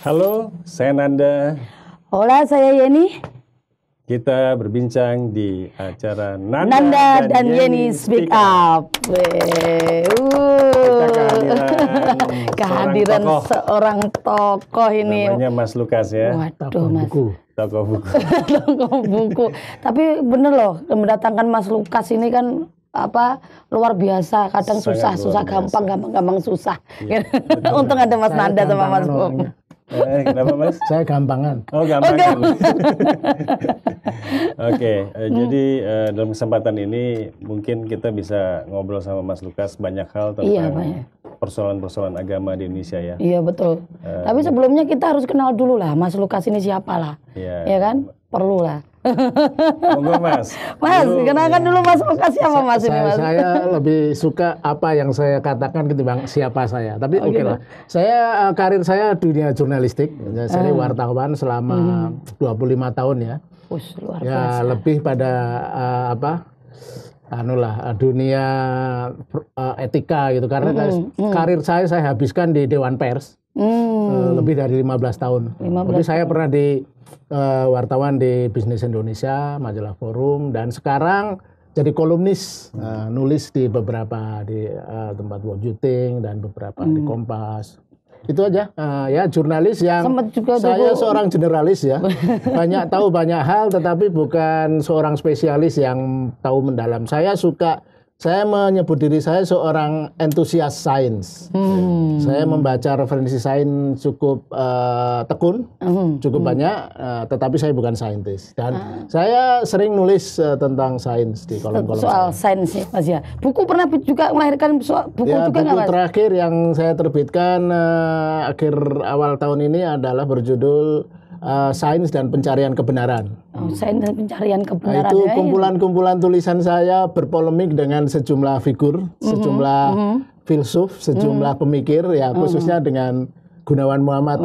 Halo, saya Nanda. Hola, saya Yeni. Kita berbincang di acara Nanda dan Yeni Speak Up. Kehadiran seorang tokoh ini. Namanya Mas Lukas ya. Waduh, Mas. Tokoh buku. Tokoh buku. Tapi bener loh, mendatangkan Mas Lukas ini kan luar biasa. Kadang susah gampang susah. Ya, untung ada Mas Nanda sama Mas Bung. Kenapa Mas? Saya gampangan. Oh, gampangan. Oke, jadi dalam kesempatan ini mungkin kita bisa ngobrol sama Mas Lukas banyak hal tentang persoalan-persoalan agama di Indonesia ya. Iya betul. Tapi sebelumnya kita harus kenal dulu lah Mas Lukas ini siapa lah. Ya kan? Perlu lah. Monggo Mas. Mas, kenalkan dulu Mas Lukas siapa Mas ini Mas? Saya lebih suka apa yang saya katakan ketimbang siapa saya. Tapi oke lah. Saya karir saya dunia jurnalistik. Saya wartawan selama 25 tahun ya. Luar biasa. Ya lebih pada dunia etika gitu. Karena karir saya habiskan di Dewan Pers. Lebih dari 15 tahun. Tapi saya pernah di wartawan di Bisnis Indonesia, Majalah Forum, dan sekarang jadi kolumnis, nulis di beberapa di tempat Wojuting dan beberapa di Kompas. Itu aja, ya jurnalis yang saya seorang generalis ya, banyak tahu banyak hal, tetapi bukan seorang spesialis yang tahu mendalam. Saya menyebut diri saya seorang entusias sains. Saya membaca referensi sains cukup tekun, cukup banyak, tetapi saya bukan saintis. Dan saya sering nulis tentang sains di kolom-kolom soal sains ya, Mas ya. Buku pernah juga melahirkan buku juga nggak Mas? Buku terakhir yang saya terbitkan awal tahun ini adalah berjudul Sains dan Pencarian Kebenaran. Sains dan Pencarian Kebenaran. Itu kumpulan-kumpulan tulisan saya berpolemik dengan sejumlah figur, sejumlah filsuf, sejumlah pemikir, ya khususnya dengan Gunawan Muhammad.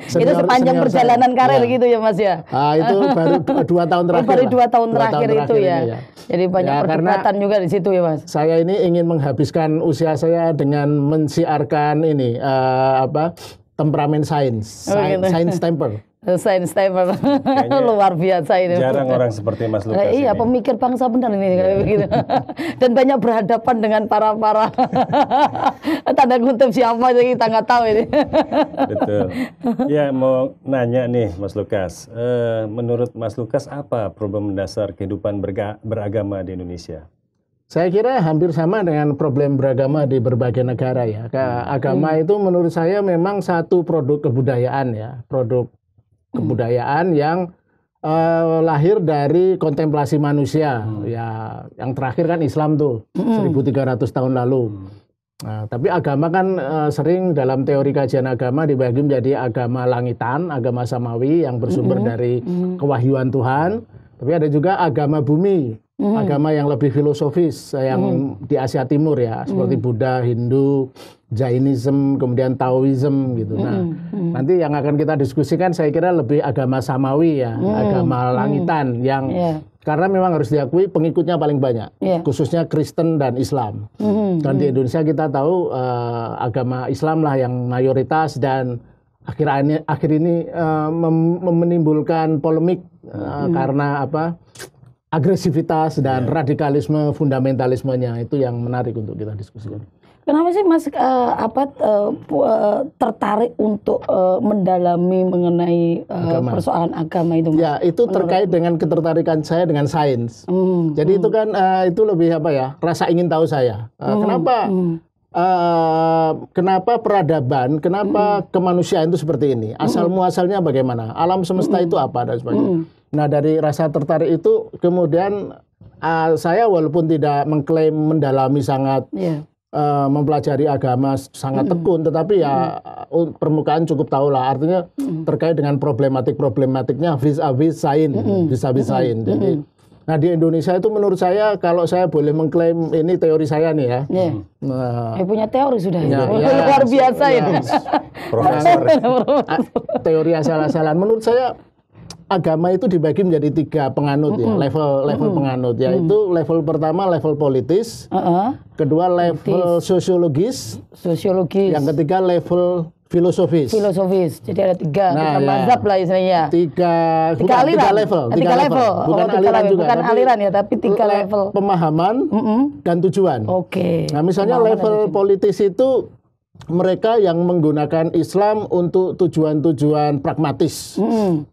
Itu sepanjang perjalanan karir gitu ya Mas ya? Itu baru 2 tahun terakhir. Baru 2 tahun terakhir itu ya. Jadi banyak perdebatan juga di situ ya Mas. Saya ini ingin menghabiskan usia saya dengan mensiarkan temperamen sains, sains temper. Sains temper. Luar biasa ini. Jarang orang seperti Mas Lukas. Iya, pemikir bangsa benar ini begitu. Dan banyak berhadapan dengan para tanda kutip siapa jadi kita nggak tahu ini. Betul. Ya, mau nanya nih Mas Lukas. Menurut Mas Lukas apa problem mendasar kehidupan beragama di Indonesia? Saya kira hampir sama dengan problem beragama di berbagai negara ya. Agama itu menurut saya memang satu produk kebudayaan ya, produk kebudayaan yang lahir dari kontemplasi manusia. Ya, yang terakhir kan Islam tuh 1300 tahun lalu. Nah, tapi agama kan sering dalam teori kajian agama dibagi menjadi agama langitan, agama samawi yang bersumber dari kewahyuan Tuhan. Tapi ada juga agama bumi, agama yang lebih filosofis yang di Asia Timur ya, seperti Buddha, Hindu, Jainism, kemudian Taoism gitu. Nah, nanti yang akan kita diskusikan saya kira lebih agama samawi ya, agama langitan yang karena memang harus diakui pengikutnya paling banyak, khususnya Kristen dan Islam. Dan di Indonesia kita tahu agama Islam lah yang mayoritas dan akhir ini menimbulkan polemik karena agresiviitas dan radikalisme fundamentalismenya itu yang menarik untuk kita diskusikan. Kenapa sih Mas tertarik untuk mendalami mengenai persoalan agama itu Mas? Ya, itu terkait dengan ketertarikan saya dengan sains. Jadi itu kan itu lebih rasa ingin tahu saya. Kenapa peradaban, kenapa kemanusiaan itu seperti ini? Asal muasalnya bagaimana? Alam semesta itu apa dan sebagainya. Nah, dari rasa tertarik itu kemudian saya walaupun tidak mengklaim mendalami sangat mempelajari agama sangat tekun, tetapi ya permukaan cukup tahu lah. Artinya terkait dengan problematiknya vis-a-vis sains. Jadi, nah di Indonesia itu menurut saya kalau saya boleh mengklaim ini teori saya nih ya. Punya teori sudah. Luar biasa ini. Profesor. Teori asal-asalan. Menurut saya agama itu dibagi menjadi 3 penganut ya, level penganut, yaitu level pertama level politis, kedua level sosiologis, yang ketiga level filosofis. Jadi ada 3 mazhab lah istilahnya. 3 level. Bukan aliran juga. Bukan aliran ya, tapi 3 level. Pemahaman dan tujuan. Oke. Nah, misalnya level politis itu mereka yang menggunakan Islam untuk tujuan-tujuan pragmatis,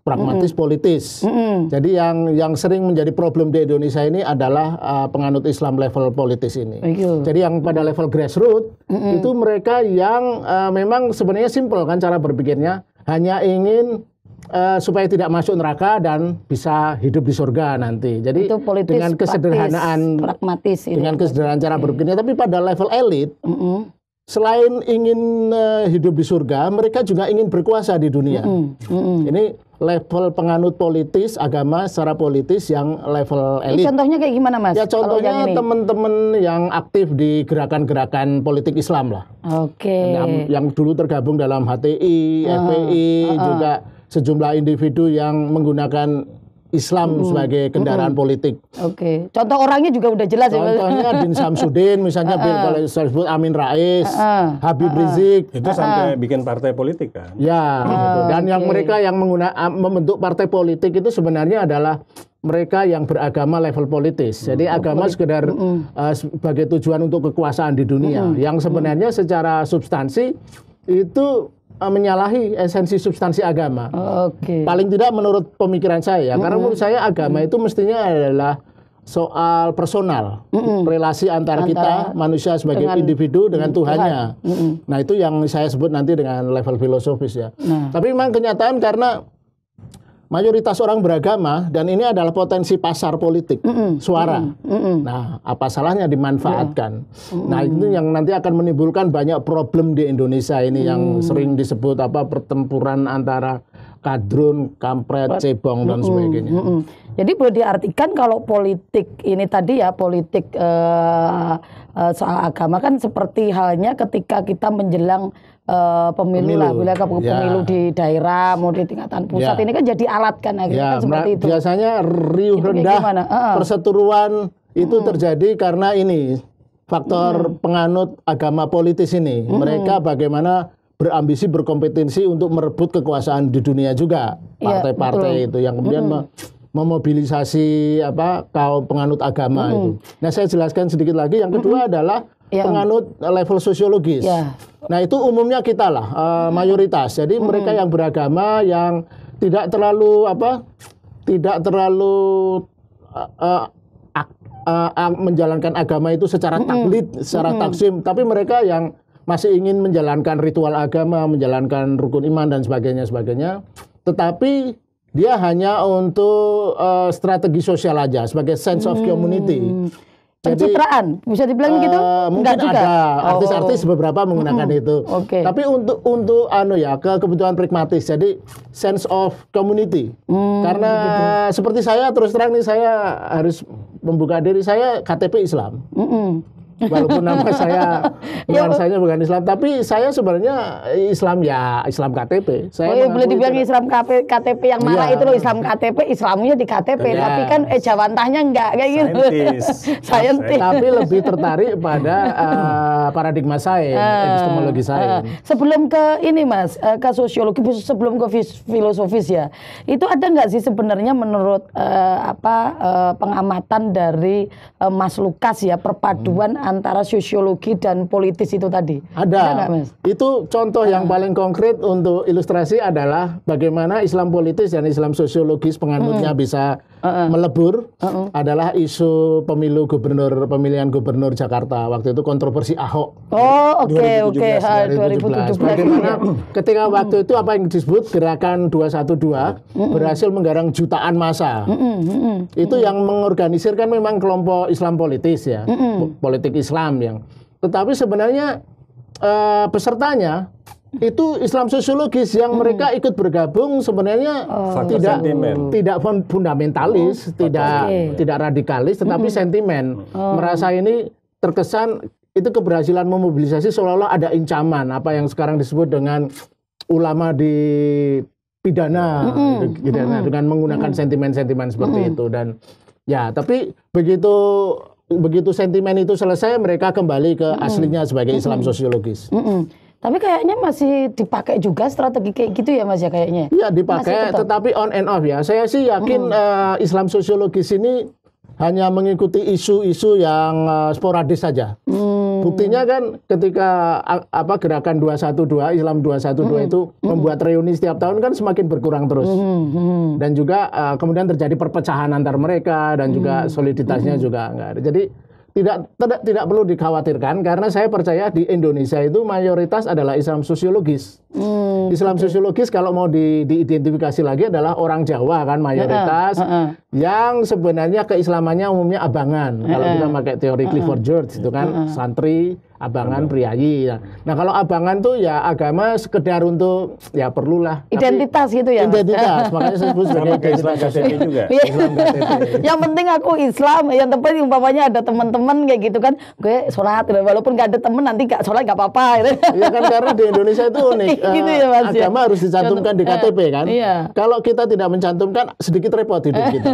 pragmatis politis. Jadi yang sering menjadi problem di Indonesia ini adalah penganut Islam level politis ini. Jadi yang pada level grassroots itu mereka yang memang sebenarnya simpel kan cara berpikirnya, hanya ingin supaya tidak masuk neraka dan bisa hidup di surga nanti. Jadi itu politis, dengan kesederhanaan, pragmatis, dengan kesederhanaan cara berpikirnya, tapi pada level elit. Selain ingin hidup di surga, mereka juga ingin berkuasa di dunia. Ini level penganut politis, agama secara politis yang level elit. Contohnya kayak gimana, Mas? Ya contohnya teman-teman yang aktif di gerakan-gerakan politik Islam lah. Yang dulu tergabung dalam HTI, FPI, juga sejumlah individu yang menggunakan Islam sebagai kendaraan politik. Contoh orangnya juga udah jelas ya. Contohnya Din Samsudin, misalnya kalau disebut Amin Rais, Habib Rizik. Itu sampai bikin partai politik kan? Ya, gitu. Dan yang mereka yang membentuk partai politik itu sebenarnya adalah mereka yang beragama level politis. Jadi agama sekedar sebagai tujuan untuk kekuasaan di dunia. Yang sebenarnya secara substansi itu menyalahi esensi substansi agama. Paling tidak menurut pemikiran saya, karena menurut saya agama itu mestinya adalah soal personal, relasi antara kita manusia sebagai individu dengan Tuhannya. Nah itu yang saya sebut nanti dengan level filosofis ya. Tapi memang kenyataan karena mayoritas orang beragama dan ini adalah potensi pasar politik, suara. Nah, apa salahnya dimanfaatkan? Nah, itu yang nanti akan menimbulkan banyak problem di Indonesia ini yang sering disebut pertempuran antara kadrun, kampret, cebong dan sebagainya. Jadi boleh diartikan kalau politik ini tadi ya, politik soal agama kan seperti halnya ketika kita menjelang pemilu lah, pemilu di daerah, mau di tingkatan pusat, ini kan jadi alat kan akhirnya kan seperti itu. Biasanya riuh rendah perseteruan itu terjadi karena ini faktor penganut agama politis ini. Mereka bagaimana berambisi, berkompetensi untuk merebut kekuasaan di dunia juga, partai-partai itu yang kemudian memobilisasi kaum penganut agama itu. Nah, saya jelaskan sedikit lagi. Yang kedua adalah penganut level sosiologis. Nah, itu umumnya kita lah, mayoritas. Jadi mereka yang beragama yang tidak terlalu menjalankan agama itu secara taklid, secara taksim, tapi mereka yang masih ingin menjalankan ritual agama, menjalankan rukun iman dan sebagainya. Tetapi dia hanya untuk strategi sosial aja, sebagai sense of community. Pencitraan, bisa dibilang gitu? Mungkin ada artis-artis beberapa menggunakan itu. Tapi untuk kebutuhan pragmatis, jadi sense of community. Karena seperti saya, terus terang nih saya harus membuka diri, saya KTP Islam. Walaupun nama saya nuansanya bukan Islam, tapi saya sebenarnya Islam KTP. Saya boleh dibilang Islam KTP yang mana itu loh, Islam KTP, Islamnya di KTP, tapi kan jawantahnya enggak kayak gitu. Saintis. Tapi lebih tertarik pada paradigma sains, epistemologi sains. Sebelum ke ini Mas, ke sosiologi, sebelum ke filosofis ya, itu ada nggak sih sebenarnya menurut pengamatan dari Mas Lukas ya, perpaduan antara sosiologi dan politis itu tadi? Ada nggak, Mas? Itu contoh yang paling konkret untuk ilustrasi adalah bagaimana Islam politis dan Islam sosiologis penganutnya bisa melebur. Adalah isu pemilihan gubernur Jakarta. Waktu itu kontroversi Ahok. 2017. Bagaimana ketika waktu itu apa yang disebut gerakan 212 berhasil menggarang jutaan massa. Itu yang mengorganisir kan memang kelompok Islam politis ya, politik Islam yang. Tetapi sebenarnya pesertanya itu Islam sosiologis yang mereka ikut bergabung sebenarnya tidak fundamentalis, tidak radikalis, tetapi sentimen. Merasa ini terkesan itu keberhasilan memobilisasi seolah-olah ada ancaman, apa yang sekarang disebut dengan ulama di pidana, dengan menggunakan sentimen-sentimen seperti itu. Dan ya, tapi begitu sentimen itu selesai, mereka kembali ke aslinya sebagai Islam sosiologis. Tapi kayaknya masih dipakai juga strategi kayak gitu ya Mas ya kayaknya. Iya dipakai, tetapi on and off ya. Saya sih yakin Islam sosiologis ini hanya mengikuti isu-isu yang sporadis saja. Buktinya kan ketika gerakan 212, Islam 212 itu membuat reuni setiap tahun kan semakin berkurang terus. Dan juga kemudian terjadi perpecahan antar mereka dan juga soliditasnya juga enggak ada. Jadi tidak perlu dikhawatirkan karena saya percaya di Indonesia itu mayoritas adalah Islam sosiologis. Islam sosiologis kalau mau diidentifikasi lagi adalah orang Jawa kan mayoritas yang sebenarnya keislamannya umumnya abangan. Kalau kita pakai teori Clifford George itu kan santri, abangan, priayi. Nah kalau abangan tuh ya agama sekedar untuk ya perlulah identitas gitu ya. Identitas, makanya saya sebut sebagai Islam KTP juga. Islam KTP. Yang penting aku Islam, yang penting umpamanya ada teman-teman kayak gitu kan, gue sholat, walaupun gak ada temen nanti gak sholat gak apa-apa. Gitu. Ya kan karena di Indonesia itu unik, gitu ya, Mas, agama harus dicantumkan di KTP kan. Kalau kita tidak mencantumkan sedikit repot hidup kita.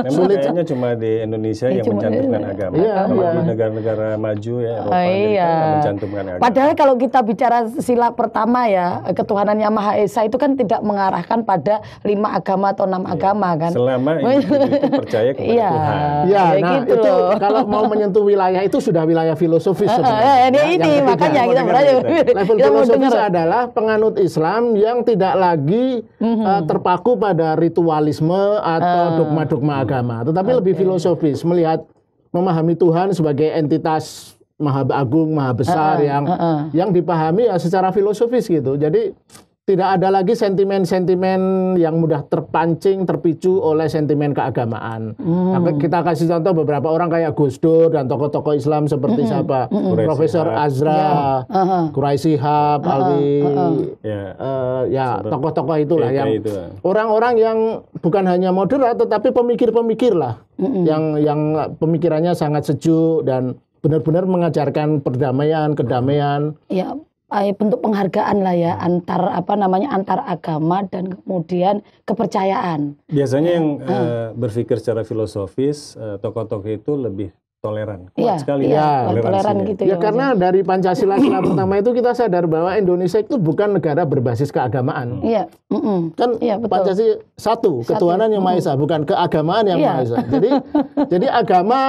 Memang kayaknya cuma di Indonesia yang mencantumkan agama. Kalau di negara-negara maju ya Eropa, mencantumkan agama. Padahal kalau kita bicara sila pertama ya, ketuhanan yang Maha Esa itu kan tidak mengarahkan pada 5 agama atau 6 agama kan. Selama itu percaya kepada Tuhan. Ya, nah gitu itu kalau mau menyentuh wilayah itu sudah wilayah filosofis sebenarnya. Ini makanya kita berani. Level filosofis adalah penganut Islam yang tidak lagi terpaku pada ritualisme atau dogma-dogma agama, tetapi lebih filosofis, memahami Tuhan sebagai entitas maha agung, maha besar yang dipahami ya secara filosofis gitu. Jadi tidak ada lagi sentimen-sentimen yang mudah terpicu oleh sentimen keagamaan. Kita kasih contoh beberapa orang kayak Gus Dur dan tokoh-tokoh Islam seperti siapa? Profesor Azra, Quraisy Shihab, Alwi, tokoh-tokoh itulah yang orang-orang yang bukan hanya moderat tetapi pemikir-pemikir lah, yang pemikirannya sangat sejuk dan benar-benar mengajarkan perdamaian, kedamaian. Ya. Bentuk penghargaan lah ya antar agama dan kemudian kepercayaan. Biasanya yang berpikir secara filosofis, tokoh-tokoh itu lebih toleran, kuat sekali toleran gitu ya. Karena dari Pancasila pertama itu kita sadar bahwa Indonesia itu bukan negara berbasis keagamaan. Kan Pancasila satu, ketuhanan yang Maha Esa, bukan keagamaan yang Maha Esa. Jadi agama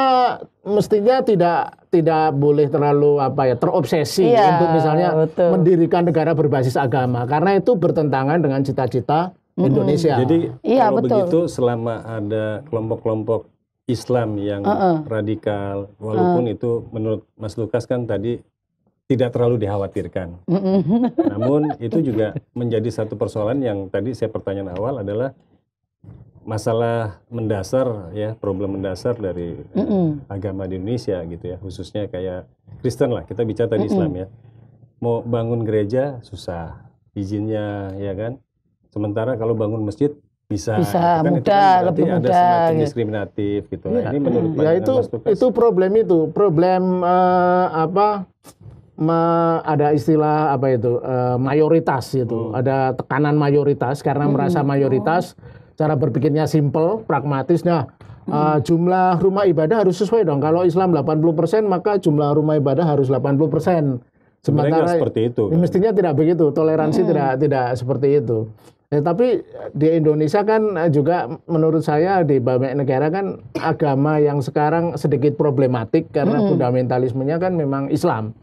mestinya tidak boleh terlalu terobsesi untuk misalnya mendirikan negara berbasis agama karena itu bertentangan dengan cita-cita Indonesia. Jadi kalau begitu selama ada kelompok-kelompok Islam yang radikal, walaupun itu menurut Mas Lukas kan tadi tidak terlalu dikhawatirkan. Namun itu juga menjadi satu persoalan yang tadi saya pertanyaan awal adalah masalah mendasar ya, problem mendasar dari agama di Indonesia gitu ya, khususnya kayak Kristen lah, kita bicara tadi Islam ya. Mau bangun gereja susah izinnya ya kan. Sementara kalau bangun masjid bisa kan mudah, lebih ada mudah semacam diskriminatif gitu. Ini menurut itu problem ada istilah mayoritas itu. Ada tekanan mayoritas karena merasa mayoritas. Cara berpikirnya simple, pragmatis. Nah, jumlah rumah ibadah harus sesuai dong. Kalau Islam 80%, maka jumlah rumah ibadah harus 80%. Sementara seperti itu. Mestinya tidak begitu. Toleransi tidak seperti itu. Tapi di Indonesia kan juga menurut saya di banyak negara kan agama yang sekarang sedikit problematik karena fundamentalismenya kan memang Islam.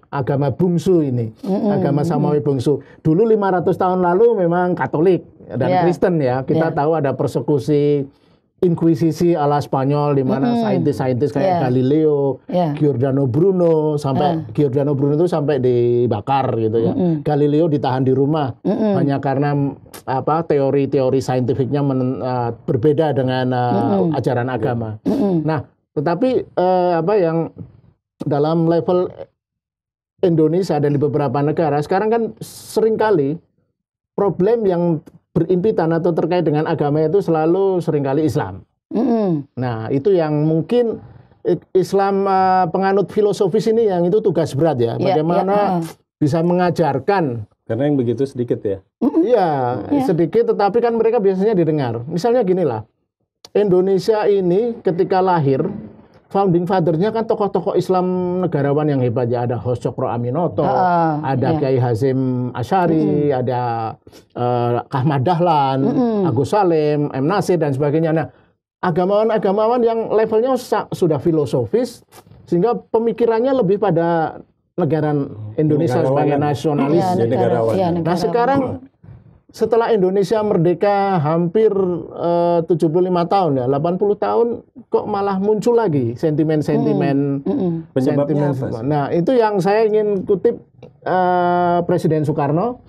Agama bungsu ini, agama samawi bungsu. Dulu 500 tahun lalu memang Katolik dan Kristen ya. Kita tahu ada persekusi, inkuisisi ala Spanyol di mana saintis-saintis kayak Galileo, Giordano Bruno itu sampai dibakar gitu ya. Galileo ditahan di rumah hanya karena teori-teori saintifiknya berbeda dengan ajaran agama. Nah, tetapi yang dalam level Indonesia dan di beberapa negara sekarang kan seringkali problem yang berimpitan atau terkait dengan agama itu selalu seringkali Islam. Nah itu yang mungkin Islam penganut filosofis ini yang itu tugas berat ya. Bagaimana bisa mengajarkan Karena yang begitu sedikit ya. Iya, sedikit, tetapi kan mereka biasanya didengar. Misalnya ginilah, Indonesia ini ketika lahir, founding father-nya kan tokoh-tokoh Islam negarawan yang hebat ya. Ada Hos Cokro Aminoto, ada Kiai Hasyim Asy'ari, ada Ahmad Dahlan, Agus Salim, M. Nasir dan sebagainya. Nah, agamawan-agamawan yang levelnya sudah filosofis, sehingga pemikirannya lebih pada negara Indonesia sebagai nasionalis. Nah, sekarang setelah Indonesia merdeka hampir 75 tahun ya, 80 tahun kok malah muncul lagi sentimen-sentimen. Penyebabnya apa? Nah, itu yang saya ingin kutip Presiden Soekarno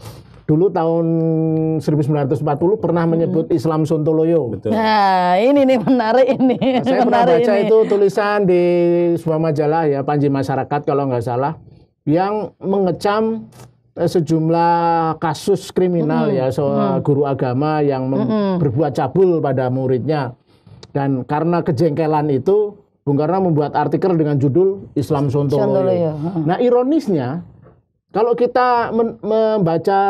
dulu tahun 1940 pernah menyebut Islam Sontoloyo. Betul. Nah, ini nih menarik ini. Saya pernah baca itu tulisan di sebuah majalah ya, Panji Masyarakat kalau nggak salah, yang mengecam sejumlah kasus kriminal ya soal guru agama yang berbuat cabul pada muridnya. Dan karena kejengkelan itu, Bung Karno membuat artikel dengan judul Islam Sontoloyo. Nah, ironisnya kalau kita membaca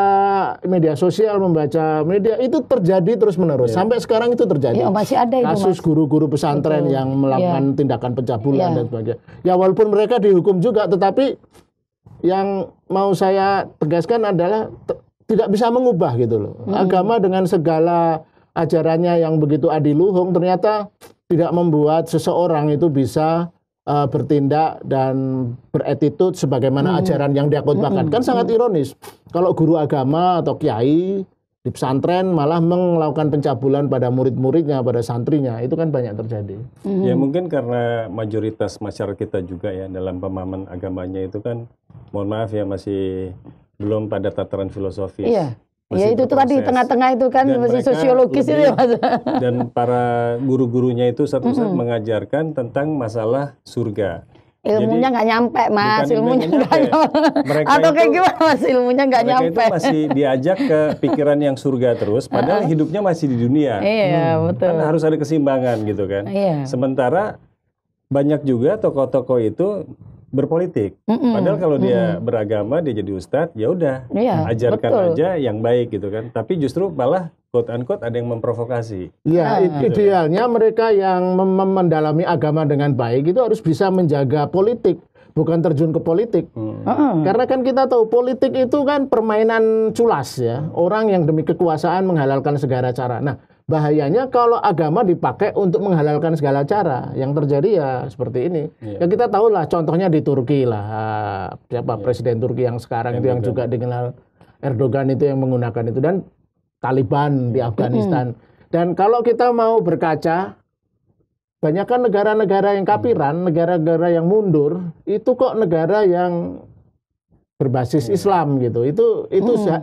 media sosial, membaca media, itu terjadi terus-menerus. Sampai sekarang itu terjadi. Ya, masih ada itu, kasus guru-guru pesantren yang melakukan tindakan pencabulan dan sebagainya. Ya, walaupun mereka dihukum juga, tetapi yang mau saya tegaskan adalah tidak bisa mengubah gitu loh. Agama dengan segala ajarannya yang begitu adiluhung ternyata tidak membuat seseorang itu bisa bertindak dan beretitut sebagaimana ajaran yang dia khotbahkan. Kan sangat ironis kalau guru agama atau kiai di pesantren malah melakukan pencabulan pada murid-muridnya, pada santrinya. Itu kan banyak terjadi. Ya mungkin karena mayoritas masyarakat kita juga ya dalam pemahaman agamanya itu kan, mohon maaf ya, masih belum pada tataran filosofis. Iya. Ya itu tuh tadi tengah-tengah itu kan masih sosiologis itu ya Mas. Dan para guru-gurunya itu satu-satu mengajarkan tentang masalah surga. Ilmunya nggak nyampe Mas, ilmunya nggak nyampe. Atau kayak gimana Mas, ilmunya nggak nyampe. Mereka itu masih diajak ke pikiran yang surga terus, padahal hidupnya masih di dunia. Iya, betul. Kan harus ada keseimbangan gitu kan. Iya. Sementara banyak juga tokoh-tokoh itu berpolitik. Padahal kalau dia beragama, dia jadi ustadz, ya udah, ajarkan aja yang baik gitu kan. Tapi justru malah quote unquote ada yang memprovokasi. Ya, idealnya mereka yang mendalami agama dengan baik itu harus bisa menjaga politik, bukan terjun ke politik. Karena kan kita tahu politik itu kan permainan culas ya. Orang yang demi kekuasaan menghalalkan segala cara. Nah, bahayanya kalau agama dipakai untuk menghalalkan segala cara. Yang terjadi ya seperti ini. Ya kita tahu lah contohnya di Turki lah. Siapa Presiden Turki yang sekarang itu yang juga dikenal Erdogan itu yang menggunakan itu. Dan Taliban di Afghanistan. Dan kalau kita mau berkaca, banyak kan negara-negara yang kapiran, negara-negara yang mundur, itu kok negara yang berbasis Islam gitu. Itu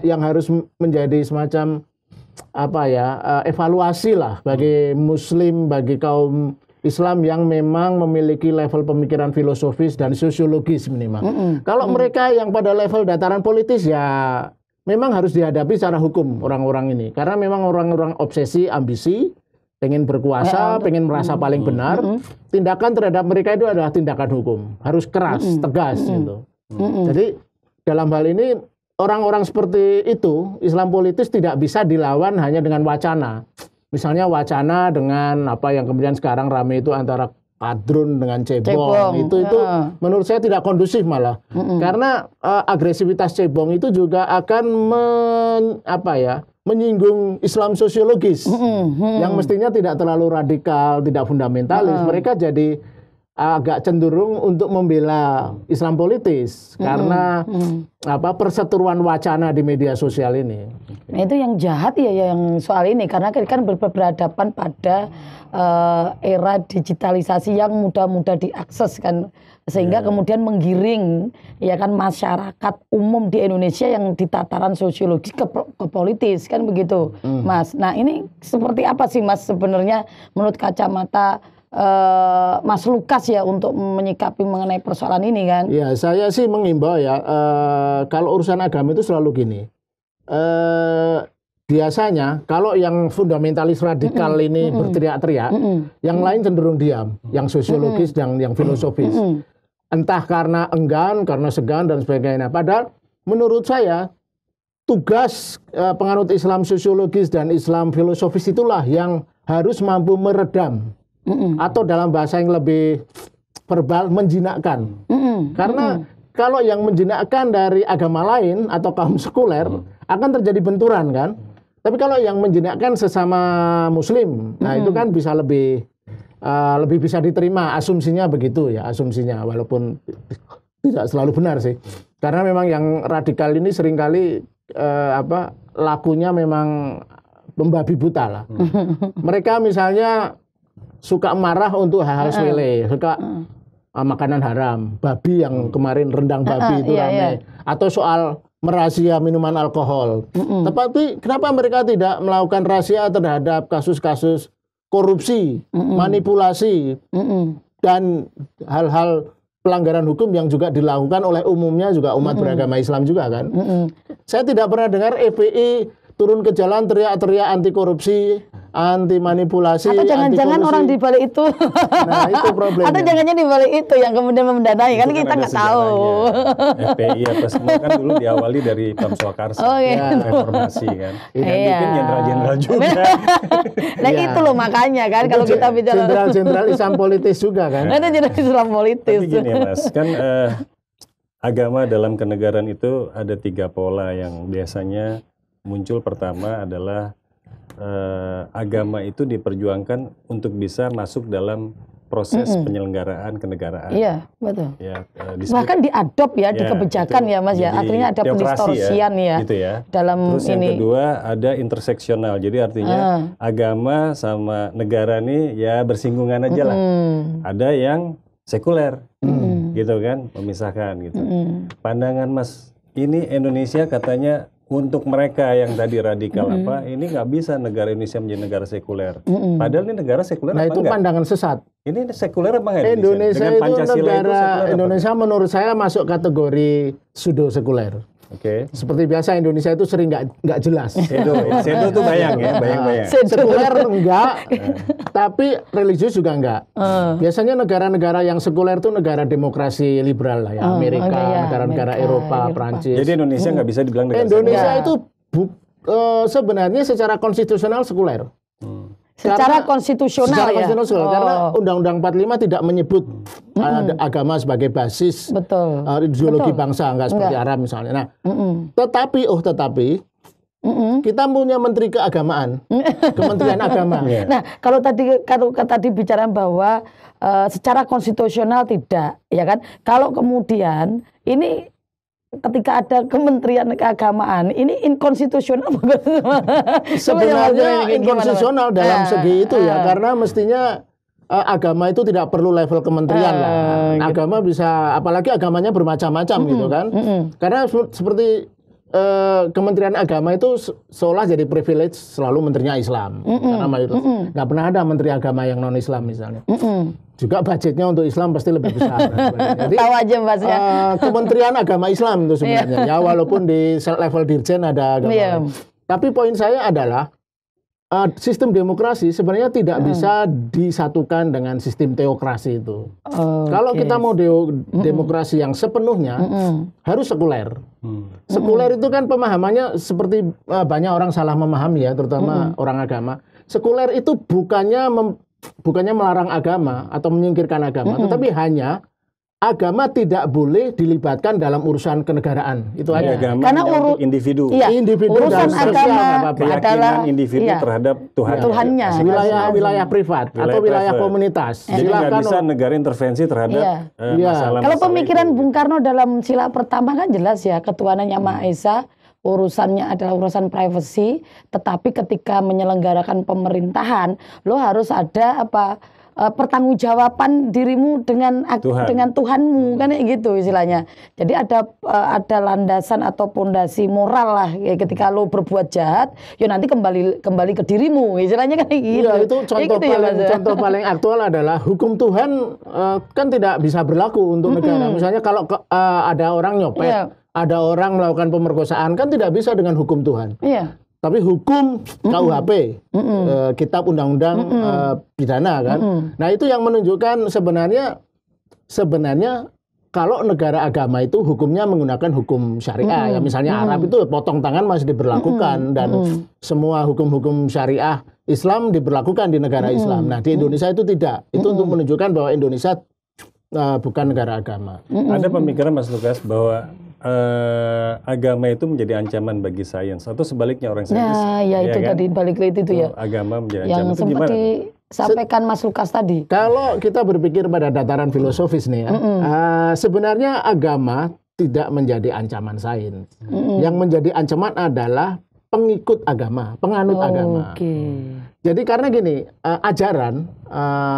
yang harus menjadi semacam apa ya, evaluasi lah bagi Muslim, bagi kaum Islam yang memang memiliki level pemikiran filosofis dan sosiologis minimal. Kalau mereka yang pada level dataran politis ya memang harus dihadapi secara hukum orang-orang ini. Karena memang orang-orang obsesi, ambisi, pengen berkuasa, pengen merasa paling benar. Tindakan terhadap mereka itu adalah tindakan hukum. Harus keras, tegas gitu. Jadi dalam hal ini orang-orang seperti itu, Islam politis tidak bisa dilawan hanya dengan wacana. Misalnya wacana dengan apa yang kemudian sekarang rame itu antara Kadrun dengan Cebong. Itu menurut saya tidak kondusif malah. Karena agresivitas Cebong itu juga akan menyinggung Islam sosiologis. Yang mestinya tidak terlalu radikal, tidak fundamentalis. Mereka jadi agak cenderung untuk membela Islam politis karena perseteruan wacana di media sosial ini. Nah, itu yang jahat ya yang soal ini karena kan berhadapan pada era digitalisasi yang mudah-mudah diakses kan sehingga kemudian menggiring ya kan masyarakat umum di Indonesia yang di tataran sosiologis ke politis kan begitu Mas. Nah, ini seperti apa sih Mas sebenarnya menurut kacamata Mas Lukas ya untuk menyikapi mengenai persoalan ini kan? Ya, saya sih mengimbau ya kalau urusan agama itu selalu gini. Biasanya kalau yang fundamentalis radikal ini berteriak-teriak, yang lain cenderung diam, yang sosiologis dan yang filosofis. Entah karena enggan, karena segan dan sebagainya. Padahal menurut saya tugas penganut Islam sosiologis dan Islam filosofis itulah yang harus mampu meredam atau dalam bahasa yang lebih verbal menjinakkan. Karena kalau yang menjinakkan dari agama lain atau kaum sekuler akan terjadi benturan kan. Tapi kalau yang menjinakkan sesama Muslim, nah itu kan bisa lebih bisa diterima, asumsinya begitu ya, asumsinya, walaupun tidak selalu benar sih. Karena memang yang radikal ini seringkali lakunya memang membabi buta lah. Mereka misalnya suka marah untuk hal-hal sepele, suka makanan haram, babi yang kemarin rendang babi itu ramai, atau soal merahasia minuman alkohol. Tapi kenapa mereka tidak melakukan rahasia terhadap kasus-kasus korupsi, manipulasi, dan hal-hal pelanggaran hukum yang juga dilakukan oleh umumnya juga umat beragama Islam juga kan? Saya tidak pernah dengar FPI turun ke jalan teriak-teriak anti korupsi, anti manipulasi. Atau jangan-jangan orang di balik itu. Nah, itu problemnya. Atau jangan-jangan di balik itu yang kemudian mendanai, kan kita nggak tahu. FPI apa semua kan dulu diawali dari Pam Swakarsa, reformasi kan. Yang bikin jenderal-jenderal juga. Nah itu loh makanya kan kalau kita bicara jenderal-jenderal Islam politis juga kan. Itu jenderal Islam politis. Tapi gini Mas, kan agama dalam kenegaraan itu ada 3 pola yang biasanya muncul. Pertama adalah agama itu diperjuangkan untuk bisa masuk dalam proses penyelenggaraan kenegaraan. Iya, betul. Ya, bahkan diadop ya, di kebijakan ya Mas ya. Artinya ada pendistorsian ya, gitu ya. Dalam terus ini. Yang kedua ada interseksional. Jadi artinya agama sama negara nih ya bersinggungan aja lah. Ada yang sekuler, gitu kan, memisahkan gitu. Pandangan Mas, ini Indonesia katanya untuk mereka yang tadi radikal ini nggak bisa negara Indonesia menjadi negara sekuler. Padahal ini negara sekuler nah apa itu enggak? Pandangan sesat. Ini sekuler apa enggak Indonesia Dengan itu Pancasila negara, itu Indonesia menurut saya masuk kategori pseudo sekuler. Oke. Seperti biasa Indonesia itu sering nggak jelas. Sedo itu bayang ya, bayang-bayang. Sekuler enggak, tapi religius juga enggak. Biasanya negara-negara yang sekuler itu negara demokrasi liberal lah ya, Amerika, negara-negara Eropa, Prancis. Jadi Indonesia nggak bisa dibilang negara Indonesia sekuler. itu sebenarnya secara konstitusional sekuler. Secara konstitusional secara ya. konstitusional, karena Undang-Undang 45 tidak menyebut agama sebagai basis ideologi bangsa, enggak seperti Arab misalnya. Nah, tetapi kita punya Menteri Keagamaan, Kementerian Agama. Nah, kalau tadi bicara bahwa secara konstitusional tidak, ya kan? Kalau kemudian ini ketika ada Kementerian Keagamaan, ini inkonstitusional. Sebenarnya inkonstitusional dalam segi itu ya, karena mestinya agama itu tidak perlu level kementerian lah. Agama bisa, apalagi agamanya bermacam-macam gitu kan. Karena seperti Kementerian Agama itu seolah jadi privilege selalu menterinya Islam. Karena mayoritas nggak pernah ada menteri agama yang non Islam misalnya. Juga budgetnya untuk Islam pasti lebih besar. Jadi tahu aja Masnya. Kementerian Agama Islam itu sebenarnya. Ya walaupun di level dirjen ada agama. Tapi poin saya adalah sistem demokrasi sebenarnya tidak bisa disatukan dengan sistem teokrasi itu. Kalau kita mau demokrasi yang sepenuhnya harus sekuler. Sekuler itu kan pemahamannya seperti banyak orang salah memahami ya, terutama orang agama. Sekuler itu bukannya melarang agama atau menyingkirkan agama, tetapi hanya agama tidak boleh dilibatkan dalam urusan kenegaraan. Itu aja. Agama karena untuk individu. Iya, individu urusan agama keyakinan individu terhadap Tuhannya. Wilayah privat atau wilayah komunitas. Jadi nggak bisa negara intervensi terhadap masalah. Kalau pemikiran Bung Karno dalam sila pertama kan jelas ya, ketuhanan Yang Maha Esa, urusannya adalah urusan privasi, tetapi ketika menyelenggarakan pemerintahan, lo harus ada pertanggungjawaban dirimu dengan Tuhanmu, kan gitu istilahnya. Jadi ada landasan atau pondasi moral lah ya, ketika lo berbuat jahat, ya nanti kembali ke dirimu, istilahnya kan gitu. Iya, itu contoh paling aktual adalah hukum Tuhan kan tidak bisa berlaku untuk negara. Misalnya kalau ada orang nyopet, ada orang melakukan pemerkosaan, kan tidak bisa dengan hukum Tuhan. Iya. Tapi hukum KUHP, Kitab Undang-Undang Pidana kan. Nah itu yang menunjukkan sebenarnya kalau negara agama itu hukumnya menggunakan hukum syariah, ya misalnya Arab itu potong tangan masih diberlakukan dan semua hukum-hukum syariah Islam diberlakukan di negara Islam. Nah di Indonesia itu tidak. Itu untuk menunjukkan bahwa Indonesia bukan negara agama. Ada pemikiran Mas Lukas bahwa agama itu menjadi ancaman bagi sains atau sebaliknya orang sains. Ya itu kan? Tadi balik ke itu ya. Agama menjadi yang ancaman. Yang sempat disampaikan Mas Lukas tadi. Kalau kita berpikir pada dataran filosofis nih ya, sebenarnya agama tidak menjadi ancaman sains. Yang menjadi ancaman adalah pengikut agama, penganut agama. Jadi karena gini, ajaran,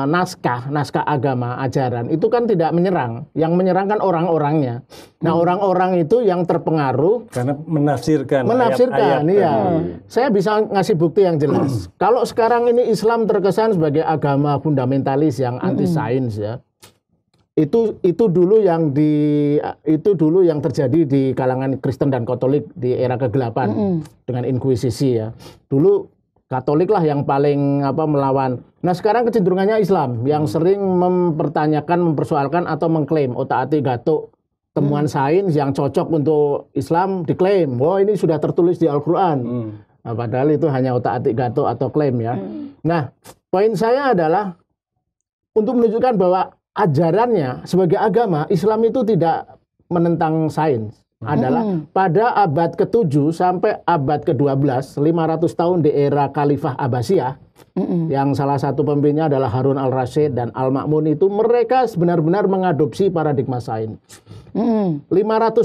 naskah agama, ajaran itu kan tidak menyerang. Yang menyerang kan orang-orangnya. Nah orang-orang itu yang terpengaruh. Karena menafsirkan ayat-ayat. Iya. Saya bisa ngasih bukti yang jelas. Kalau sekarang ini Islam terkesan sebagai agama fundamentalis yang anti sains ya. Itu dulu yang terjadi di kalangan Kristen dan Katolik di era kegelapan dengan inkuisisi ya. Dulu Katolik lah yang paling melawan. Nah sekarang kecenderungannya Islam yang sering mempertanyakan, mempersoalkan atau mengklaim otak-atik gatuk temuan sains yang cocok untuk Islam diklaim. Wah ini sudah tertulis di Al-Quran. Nah, padahal itu hanya otak-atik gatuk atau klaim ya. Nah poin saya adalah untuk menunjukkan bahwa ajarannya sebagai agama Islam itu tidak menentang sains. Adalah pada abad ke-7 sampai abad ke-12, 500 tahun di era Khalifah Abbasiyah, yang salah satu pemimpinnya adalah Harun al-Rasyid dan Al-Ma'mun itu, mereka benar-benar mengadopsi paradigma sains. 500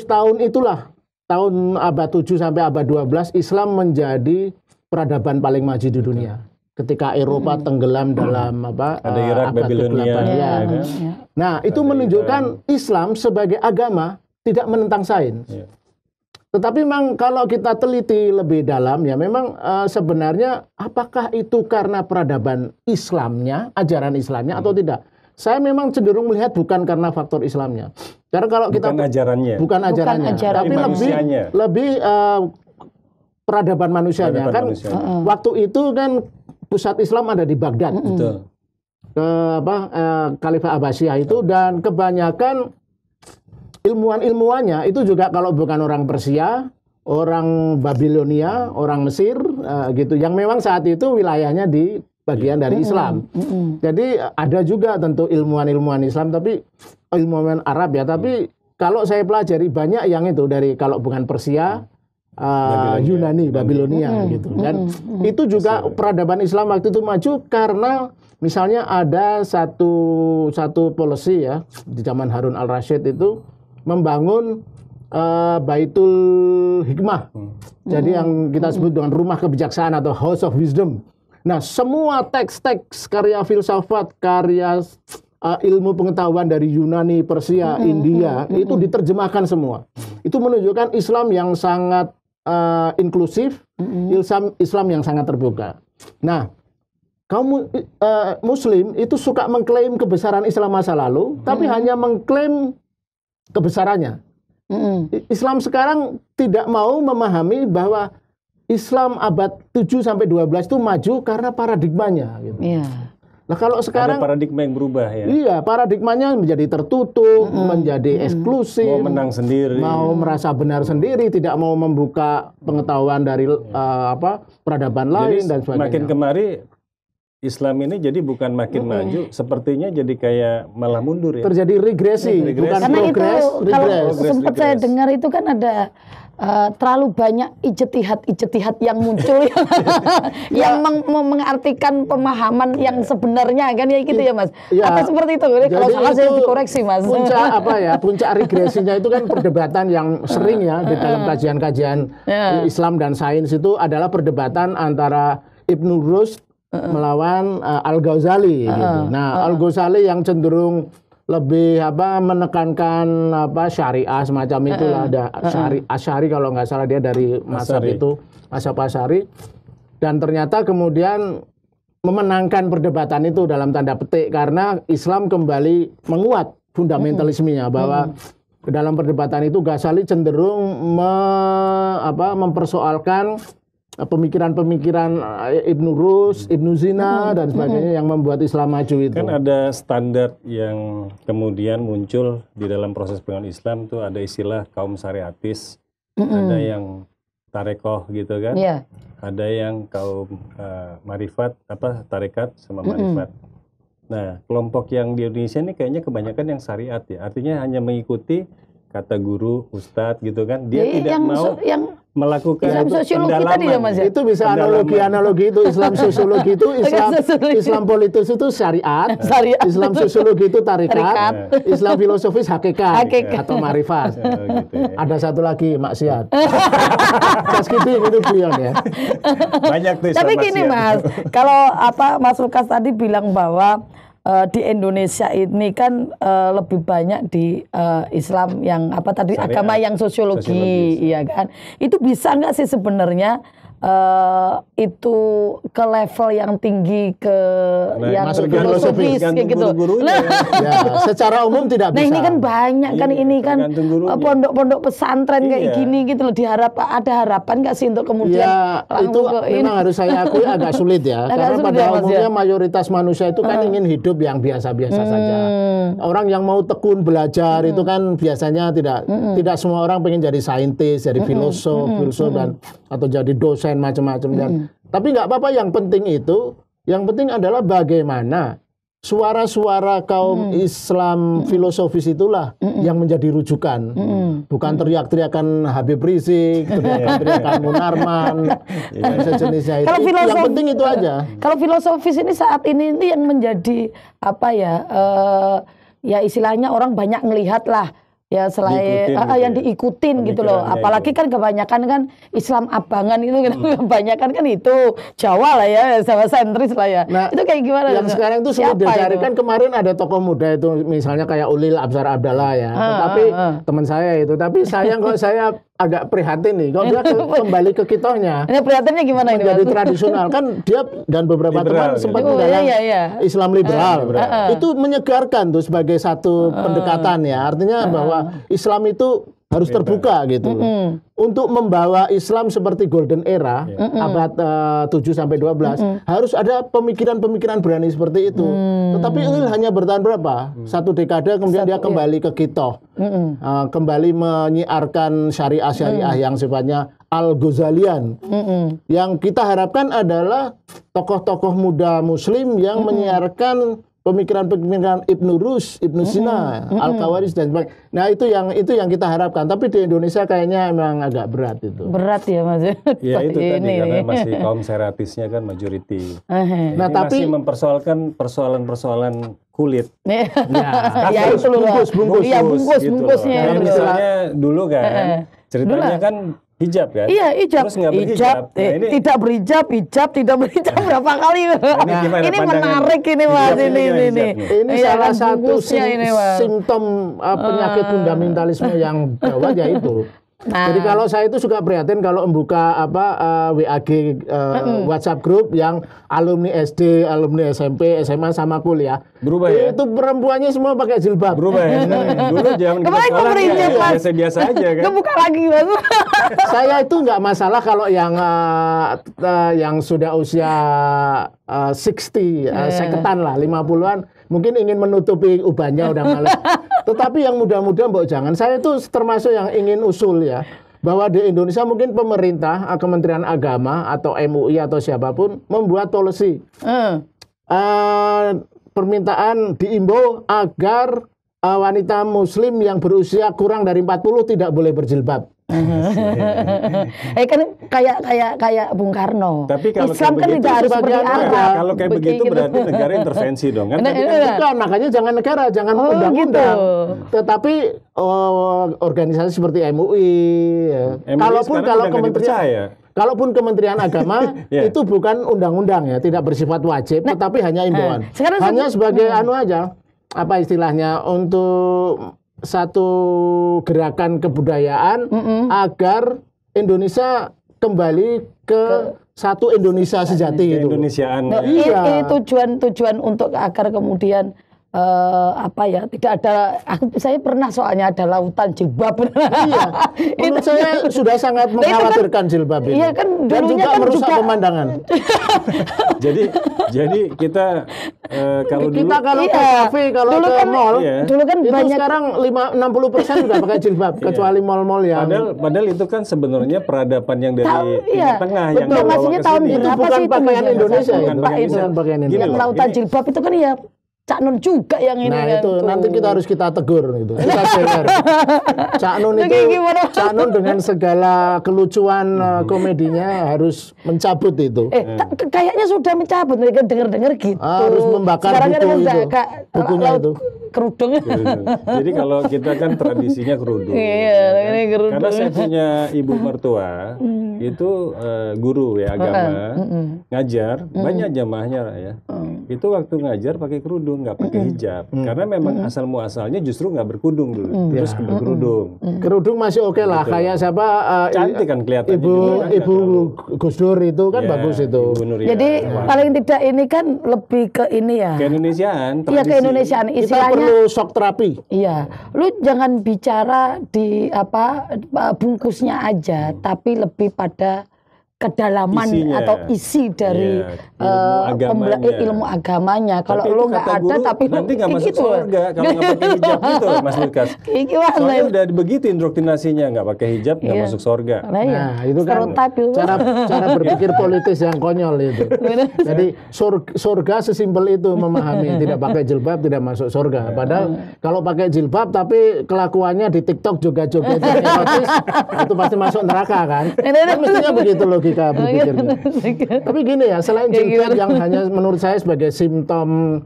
tahun itulah, tahun abad 7 sampai abad 12, Islam menjadi peradaban paling maju di dunia. Ketika Eropa tenggelam dalam ada Irak, Babilonia. Nah, itu menunjukkan Islam sebagai agama tidak menentang sains. Tetapi memang kalau kita teliti lebih dalam ya memang sebenarnya apakah itu karena peradaban Islamnya, ajaran Islamnya atau tidak? Saya memang cenderung melihat bukan karena faktor Islamnya. Karena kalau kita bukan ajarannya, tapi lebih peradaban manusianya kan. Waktu itu kan pusat Islam ada di Baghdad. Khalifah Abbasiyah itu dan kebanyakan ilmuwan-ilmuwannya itu juga kalau bukan orang Persia, orang Babilonia, orang Mesir gitu yang memang saat itu wilayahnya di bagian dari Islam. Jadi ada juga tentu ilmuwan-ilmuwan Islam tapi ilmuwan Arab ya, tapi kalau saya pelajari banyak yang itu dari kalau bukan Persia, Yunani, Babilonia gitu. Dan itu juga peradaban Islam waktu itu maju karena misalnya ada satu policy ya di zaman Harun al-Rasyid itu membangun Baitul Hikmah. Jadi yang kita sebut dengan rumah kebijaksanaan atau House of Wisdom. Nah, semua teks-teks karya filsafat, karya ilmu pengetahuan dari Yunani, Persia, India itu diterjemahkan semua. Itu menunjukkan Islam yang sangat inklusif, Islam yang sangat terbuka. Nah, kaum Muslim itu suka mengklaim kebesaran Islam masa lalu, tapi hanya mengklaim kebesarannya. Islam sekarang tidak mau memahami bahwa Islam abad 7 sampai 12 itu maju karena paradigmanya gitu. Nah, kalau sekarang ada paradigma yang berubah ya. Iya, paradigmanya menjadi tertutup, menjadi eksklusif, mau menang sendiri, mau merasa benar sendiri, tidak mau membuka pengetahuan dari peradaban lain dan sebagainya. Makin kemari Islam ini jadi bukan makin maju, sepertinya jadi kayak malah mundur ya. Terjadi regresi. Bukan karena progres. Itu kalau sempat saya dengar itu kan ada terlalu banyak ijtihad yang muncul yang mengartikan pemahaman yang sebenarnya kan ya gitu ya Mas. Atau seperti itu. Kalau salah saya dikoreksi Mas. Puncak regresinya itu kan perdebatan yang sering ya di dalam kajian-kajian Islam dan sains itu adalah perdebatan antara Ibnu Rushd melawan Al-Ghazali gitu. Nah, Al-Ghazali yang cenderung lebih menekankan syariah semacam itulah, ada Asy'ari kalau nggak salah dia dari mazhab itu, mazhab Asy'ari, dan ternyata kemudian memenangkan perdebatan itu dalam tanda petik karena Islam kembali menguat fundamentalismenya bahwa dalam perdebatan itu Ghazali cenderung mempersoalkan pemikiran-pemikiran Ibnu Rus, Ibnu Sina dan sebagainya yang membuat Islam maju itu. Kan ada standar yang kemudian muncul di dalam proses pengembangan Islam tuh, ada istilah kaum syariatis, ada yang tarekoh gitu kan, ada yang kaum marifat, tarekat sama marifat. Nah, kelompok yang di Indonesia ini kayaknya kebanyakan yang syariat ya, artinya hanya mengikuti kata guru, ustadz gitu kan, dia tidak mau melakukan Islam sosiologi tadi ya Mas. Itu bisa analogi itu Islam sosiologi itu Islam politis itu syariat, Islam sosiologi itu tarikat, Islam filosofis hakikat atau marifat. Gitu ya. Ada satu lagi maksiat. Gitu Beliau ya. Banyak tuh Islam Tapi gini Mas, kalau Mas Lukas tadi bilang bahwa di Indonesia ini kan lebih banyak di Islam yang syariat, agama yang sosiologi, iya kan? Itu bisa nggak sih sebenarnya itu ke level yang tinggi ke yang filosofis kayak gitu? Ya, secara umum tidak bisa. Nah ini kan banyak kan ini kan pondok-pondok pesantren kayak gini gitu loh, ada harapan nggak sih untuk kemudian itu memang harus saya akui agak sulit ya. Karena pada umumnya mayoritas manusia itu kan ingin hidup yang biasa-biasa saja. Orang yang mau tekun belajar itu kan biasanya tidak semua orang pengen jadi saintis, jadi filosof dan atau jadi dosen macam-macam dan tapi nggak apa-apa. Yang penting adalah bagaimana suara-suara kaum Islam filosofis itulah yang menjadi rujukan, bukan teriak-teriakan Habib Rizik, teriakan Munarman, dan sejenisnya itu. Yang penting itu aja. Kalau filosofis ini saat ini yang menjadi ya istilahnya orang banyak ngelihat lah. Ya selain yang diikutin gitu loh. Apalagi kan kebanyakan kan Islam abangan itu kebanyakan kan itu Jawa lah ya, Jawa sentris lah ya. Nah, itu kayak gimana? Yang sekarang itu sudah dicarikan. Kemarin ada tokoh muda itu misalnya kayak Ulil Absar Abdallah ya. Tetapi teman saya itu, tapi sayang kok saya agak prihatin nih. Kalau dia kembali ke kitohnya. Ini prihatinnya gimana ini? Menjadi tradisional kan dia dan beberapa teman sempat menggalang Islam liberal. Itu menyegarkan tuh sebagai satu pendekatan ya. Artinya bahwa Islam itu harus terbuka gitu. Untuk membawa Islam seperti golden era abad 7 sampai 12 harus ada pemikiran-pemikiran berani seperti itu. Tetapi Ulil hanya bertahan berapa? 1 dekade kemudian dia kembali ke kitoh. Kembali menyiarkan syariah yang sifatnya Al-Ghazalian. Yang kita harapkan adalah tokoh-tokoh muda muslim yang menyiarkan pemikiran-pemikiran Ibnu Rus, Ibnu Sina, Al-Khawarizmi dan sebagainya. Nah, itu yang kita harapkan. Tapi di Indonesia kayaknya emang agak berat itu. Berat ya Mas. Ya itu tadi karena masih kaum syariatisnya kan majority. Nah, tapi masih mempersoalkan persoalan-persoalan kulit. Ya itu loh. Bungkusnya. Gitu misalnya dulu kan ceritanya kan hijab kan? Iya, hijab. Terus nggak berhijab. Tidak berhijab, tidak berhijab berapa kali? Ini menarik ini Mas, ini salah satu simptom penyakit fundamentalisme yang gawat ya itu. Jadi kalau saya itu suka prihatin kalau membuka WAG WhatsApp group yang alumni SD, alumni SMP, SMA sama kuliah. Berubah ya? Itu perempuannya semua pakai jilbab. Berubah ya? Dulu zaman kita sekolah biasa-biasa aja kan. Kebuka lagi Mas. Saya itu nggak masalah kalau yang sudah usia 60, seketan lah, 50-an. Mungkin ingin menutupi ubannya udah malas. Tetapi yang muda-muda mbok jangan. Saya itu termasuk yang ingin usul ya. Bahwa di Indonesia mungkin pemerintah, Kementerian Agama atau MUI atau siapapun membuat policy. Permintaan diimbau agar wanita muslim yang berusia kurang dari 40 tidak boleh berjilbab. Kan kayak Bung Karno. Tapi kalau Islam kan tidak harus seperti Arab. Kalau kayak begitu berarti negara intervensi dong kan? Bukan, makanya jangan negara, jangan undang-undang. Tetapi organisasi seperti MUI, kalaupun Kementerian Agama itu bukan undang-undang ya, tidak bersifat wajib, tetapi hanya imbauan. Hanya sebagai aja, apa istilahnya, untuk satu gerakan kebudayaan agar Indonesia kembali ke satu Indonesia sejati gitu. Keindonesiaan. Ini tujuan untuk agar kemudian apa ya, tidak ada, saya pernah soalnya ada lautan jilbab. Iya, menurut saya sudah sangat mengkhawatirkan jilbab ini. Iya kan, dan juga kan merusak pemandangan. jadi kita kalau kita kalau ke kafe, kalau dulu ke kan, mall, dulu kan itu banyak, sekarang 60% sudah pakai jilbab, kecuali mall-mall yang. Padahal itu kan sebenarnya peradaban yang dari Timur Tengah yang betul, maksudnya tahun itu berapa bukan sih itu? pakaian Indonesia, Bukan pakaian Indonesia. Yang lautan jilbab itu kan ya Cak Nun juga yang ini. Nah kan, itu nanti kita harus kita tegur gitu. Kita share. Cak Nun itu, Cak Nun dengan segala kelucuan komedinya harus mencabut itu. Kayaknya sudah mencabut, mereka dengar-dengar gitu. Harus membakar sekarang buku itu, bukunya itu. Kerudung. Jadi kalau kita kan tradisinya kerudung. Iya, ini kerudung. Karena saya punya ibu mertua itu guru ya agama, ngajar, banyak jamaahnya ya. Itu waktu ngajar pakai kerudung, nggak pakai hijab. Karena memang asal muasalnya justru nggak berkudung dulu, terus berkerudung. Kerudung masih oke lah, kayak siapa? Cantik kan kelihatannya. Ibu Gus Dur itu kan bagus itu. Jadi paling tidak ini kan lebih ke ini ya. Keindonesiaan. Iya, keindonesiaan. Kita perlu shock terapi. Iya, lu jangan bicara di bungkusnya aja, tapi lebih pada kedalaman isinya, atau isi dari ilmu agamanya. Kalau lu nggak ada, tapi nanti nggak masuk surga kalau nggak pakai hijab gitu, Mas Lukas. Soalnya udah begitu indoktrinasinya, nggak pakai hijab nggak masuk surga. Nah itu kan cara berpikir politis yang konyol itu. Jadi surga sesimpel itu memahami, tidak pakai jilbab tidak masuk surga. Padahal kalau pakai jilbab tapi kelakuannya di TikTok juga joget erotis, itu pasti masuk neraka kan? Kan mestinya begitu logika berpikirnya. Tapi gini ya, selain jilbab yang hanya menurut saya sebagai simptom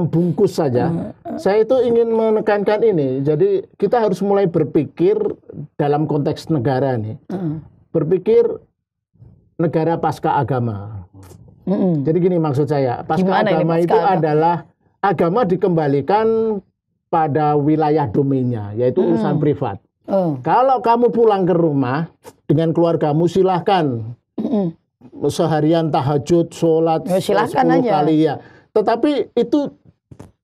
bungkus saja, saya itu ingin menekankan ini. Jadi kita harus mulai berpikir dalam konteks negara nih, berpikir negara pasca agama. Jadi gini maksud saya, pasca agama itu adalah agama dikembalikan pada wilayah domainnya, yaitu urusan privat. Kalau kamu pulang ke rumah dengan keluargamu, silahkan seharian tahajud, sholat 10 kali ya. Tetapi itu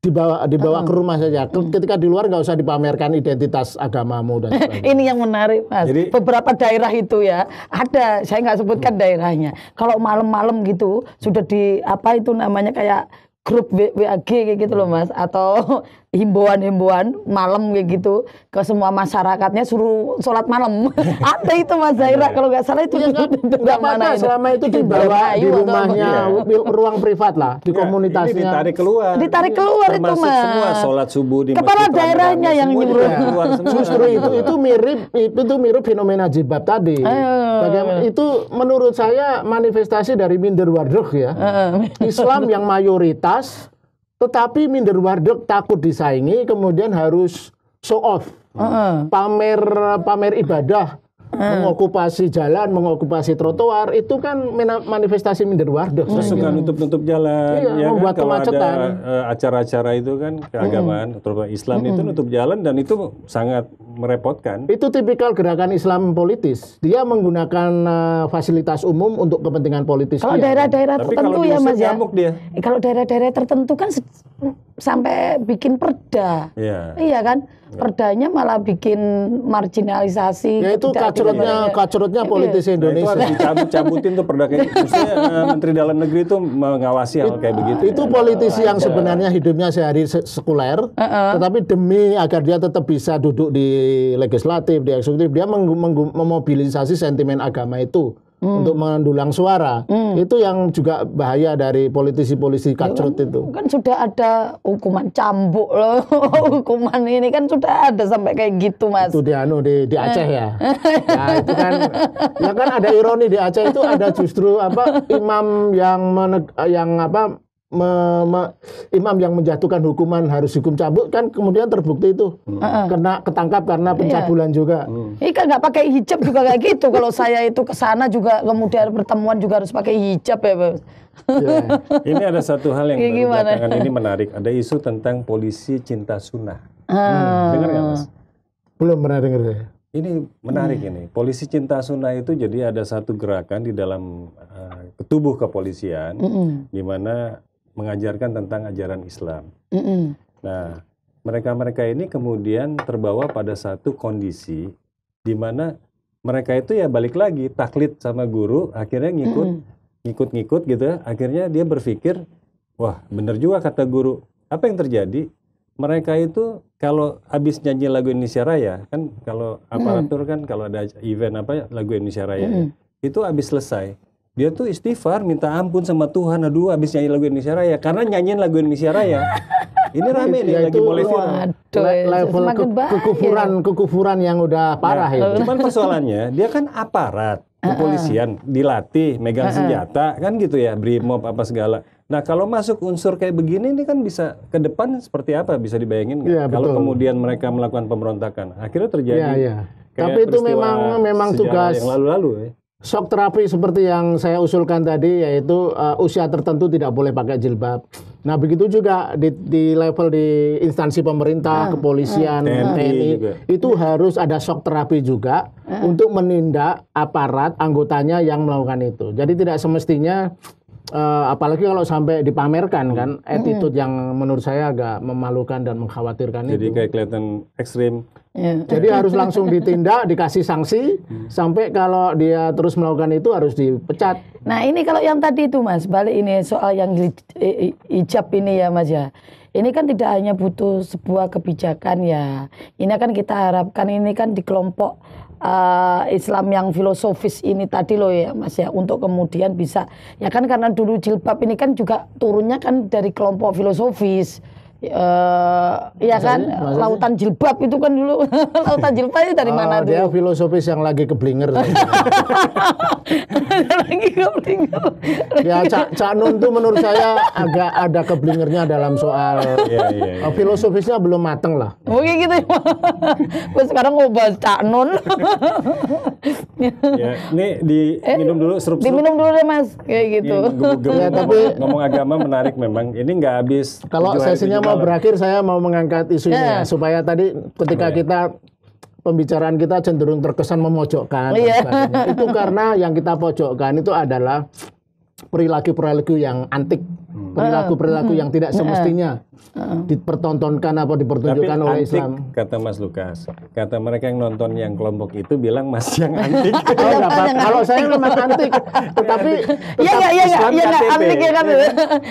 dibawa ke rumah saja. Ketika di luar nggak usah dipamerkan identitas agamamu dan sebagainya. Ini yang menarik, Mas. Jadi, beberapa daerah itu ya ada, saya nggak sebutkan daerahnya. Kalau malam-malam gitu sudah di itu namanya kayak grup WAG kayak gitu loh Mas, atau himbauan-himbauan malam kayak gitu ke semua masyarakatnya suruh sholat malam. Ada itu Mas Zaira kalau nggak salah itu. Nggak apa-apa selama itu dibawa di rumahnya, ruang privat lah, di komunitasnya. Ditarik keluar itu Mas. Semua sholat subuh di kepala daerahnya yang nyuruh. Justru itu mirip fenomena jilbab tadi. Bagaimana itu menurut saya manifestasi dari minder wardog ya. Islam yang mayoritas, tetapi minder wardog takut disaingi, kemudian harus show off, pamer ibadah, mengokupasi jalan, mengokupasi trotoar, itu kan manifestasi minder wardog. Suka nutup jalan, ya membuat kan, kemacetan. Ada acara-acara itu kan keagamaan, terutama Islam itu nutup jalan dan itu sangat merepotkan. Itu tipikal gerakan Islam politis. Dia menggunakan fasilitas umum untuk kepentingan politis. Kalau daerah-daerah tertentu ya Mas ya. Kalau daerah-daerah tertentu kan sampai bikin perda. Iya kan? Perdanya malah bikin marginalisasi. Ya itu kacrutnya politis Indonesia. Itu harus dicabut-cabutin tuh perda kayak maksudnya Menteri Dalam Negeri itu mengawasi hal kayak begitu. Itu politisi yang sebenarnya hidupnya sehari sekuler, tetapi demi agar dia tetap bisa duduk di legislatif, di eksekutif, dia memobilisasi sentimen agama itu untuk mendulang suara. Itu yang juga bahaya dari politisi-politisi kacrut itu. Kan sudah ada hukuman cambuk loh. Hukuman ini kan sudah ada sampai kayak gitu Mas. Itu di Aceh ya. Nah, itu kan ya kan ada ironi di Aceh itu ada justru imam imam yang menjatuhkan hukuman harus hukum cambuk kan kemudian terbukti itu kena ketangkap karena pencabulan juga. Ini kan nggak pakai hijab juga kayak gitu. Kalau saya itu ke sana juga kemudian pertemuan juga harus pakai hijab ya, Bos. Ini ada satu hal yang belakangan ini menarik. Ada isu tentang polisi cinta sunnah. Dengar nggak Mas? Belum pernah dengar ya. Ini menarik ini. Polisi cinta sunnah itu jadi ada satu gerakan di dalam tubuh kepolisian di mana mengajarkan tentang ajaran Islam. Nah, mereka-mereka ini kemudian terbawa pada satu kondisi di mana mereka itu ya balik lagi taklid sama guru, akhirnya ngikut gitu ya. Akhirnya dia berpikir, wah bener juga kata guru. Apa yang terjadi? Mereka itu kalau habis nyanyi lagu Indonesia Raya, kan kalau aparatur kan kalau ada event lagu Indonesia Raya, itu habis selesai. Dia tuh istighfar, minta ampun sama Tuhan, aduh habis nyanyi lagu Indonesia Raya, karena nyanyiin lagu Indonesia Raya. Ini rame nih, lagi mulai viral. Level kekufuran yang udah parah ya. Cuman persoalannya, dia kan aparat kepolisian, dilatih, megang senjata, kan gitu ya, brimob apa segala. Nah kalau masuk unsur kayak begini, ini kan bisa ke depan seperti apa, bisa dibayangin nggak? Kalau kemudian mereka melakukan pemberontakan, akhirnya terjadi. Tapi itu memang tugas yang lalu-lalu ya. Shock terapi seperti yang saya usulkan tadi, yaitu usia tertentu tidak boleh pakai jilbab. Nah begitu juga di level di instansi pemerintah, kepolisian, TNI, itu harus ada shock terapi juga untuk menindak aparat anggotanya yang melakukan itu. Jadi tidak semestinya, apalagi kalau sampai dipamerkan kan, attitude yang menurut saya agak memalukan dan mengkhawatirkan. Jadi kayak kelihatan ekstrim. Jadi harus langsung ditindak, dikasih sanksi, sampai kalau dia terus melakukan itu harus dipecat. Nah ini kalau yang tadi itu Mas, balik ini soal yang hijab ini ya Mas ya. Ini kan tidak hanya butuh sebuah kebijakan ya. Ini kan kita harapkan ini kan di kelompok Islam yang filosofis ini tadi loh ya Mas ya. Untuk kemudian bisa, ya kan karena dulu jilbab ini kan juga turunnya kan dari kelompok filosofis. Ya kan, lautan jilbab itu kan dulu. Lautan jilbab itu dari mana dulu? Dia filosofis yang lagi keblinger. Lagi keblinger. Ya Cak Nun tuh menurut saya agak ada keblingernya dalam soal filosofisnya belum mateng lah. Mungkin gitu ya. Gue sekarang mau bahas Cak Nun. Ya, ini diminum dulu serup-serup. Diminum dulu deh Mas, kayak gitu. Ya, tapi ngomong agama menarik memang. Ini nggak habis. Kalau sesinya mau berakhir, saya mau mengangkat isu ini ya, supaya tadi ketika kita pembicaraan kita cenderung terkesan memojokkan. Itu karena yang kita pojokkan itu adalah perilaku-perilaku yang antik, perilaku-perilaku yang tidak semestinya dipertontonkan atau dipertunjukkan oleh antik, Islam. Kata Mas Lukas, kata mereka yang nonton yang kelompok itu bilang Mas yang antik. Kalau saya memang antik, tetapi Islam antik ya kan.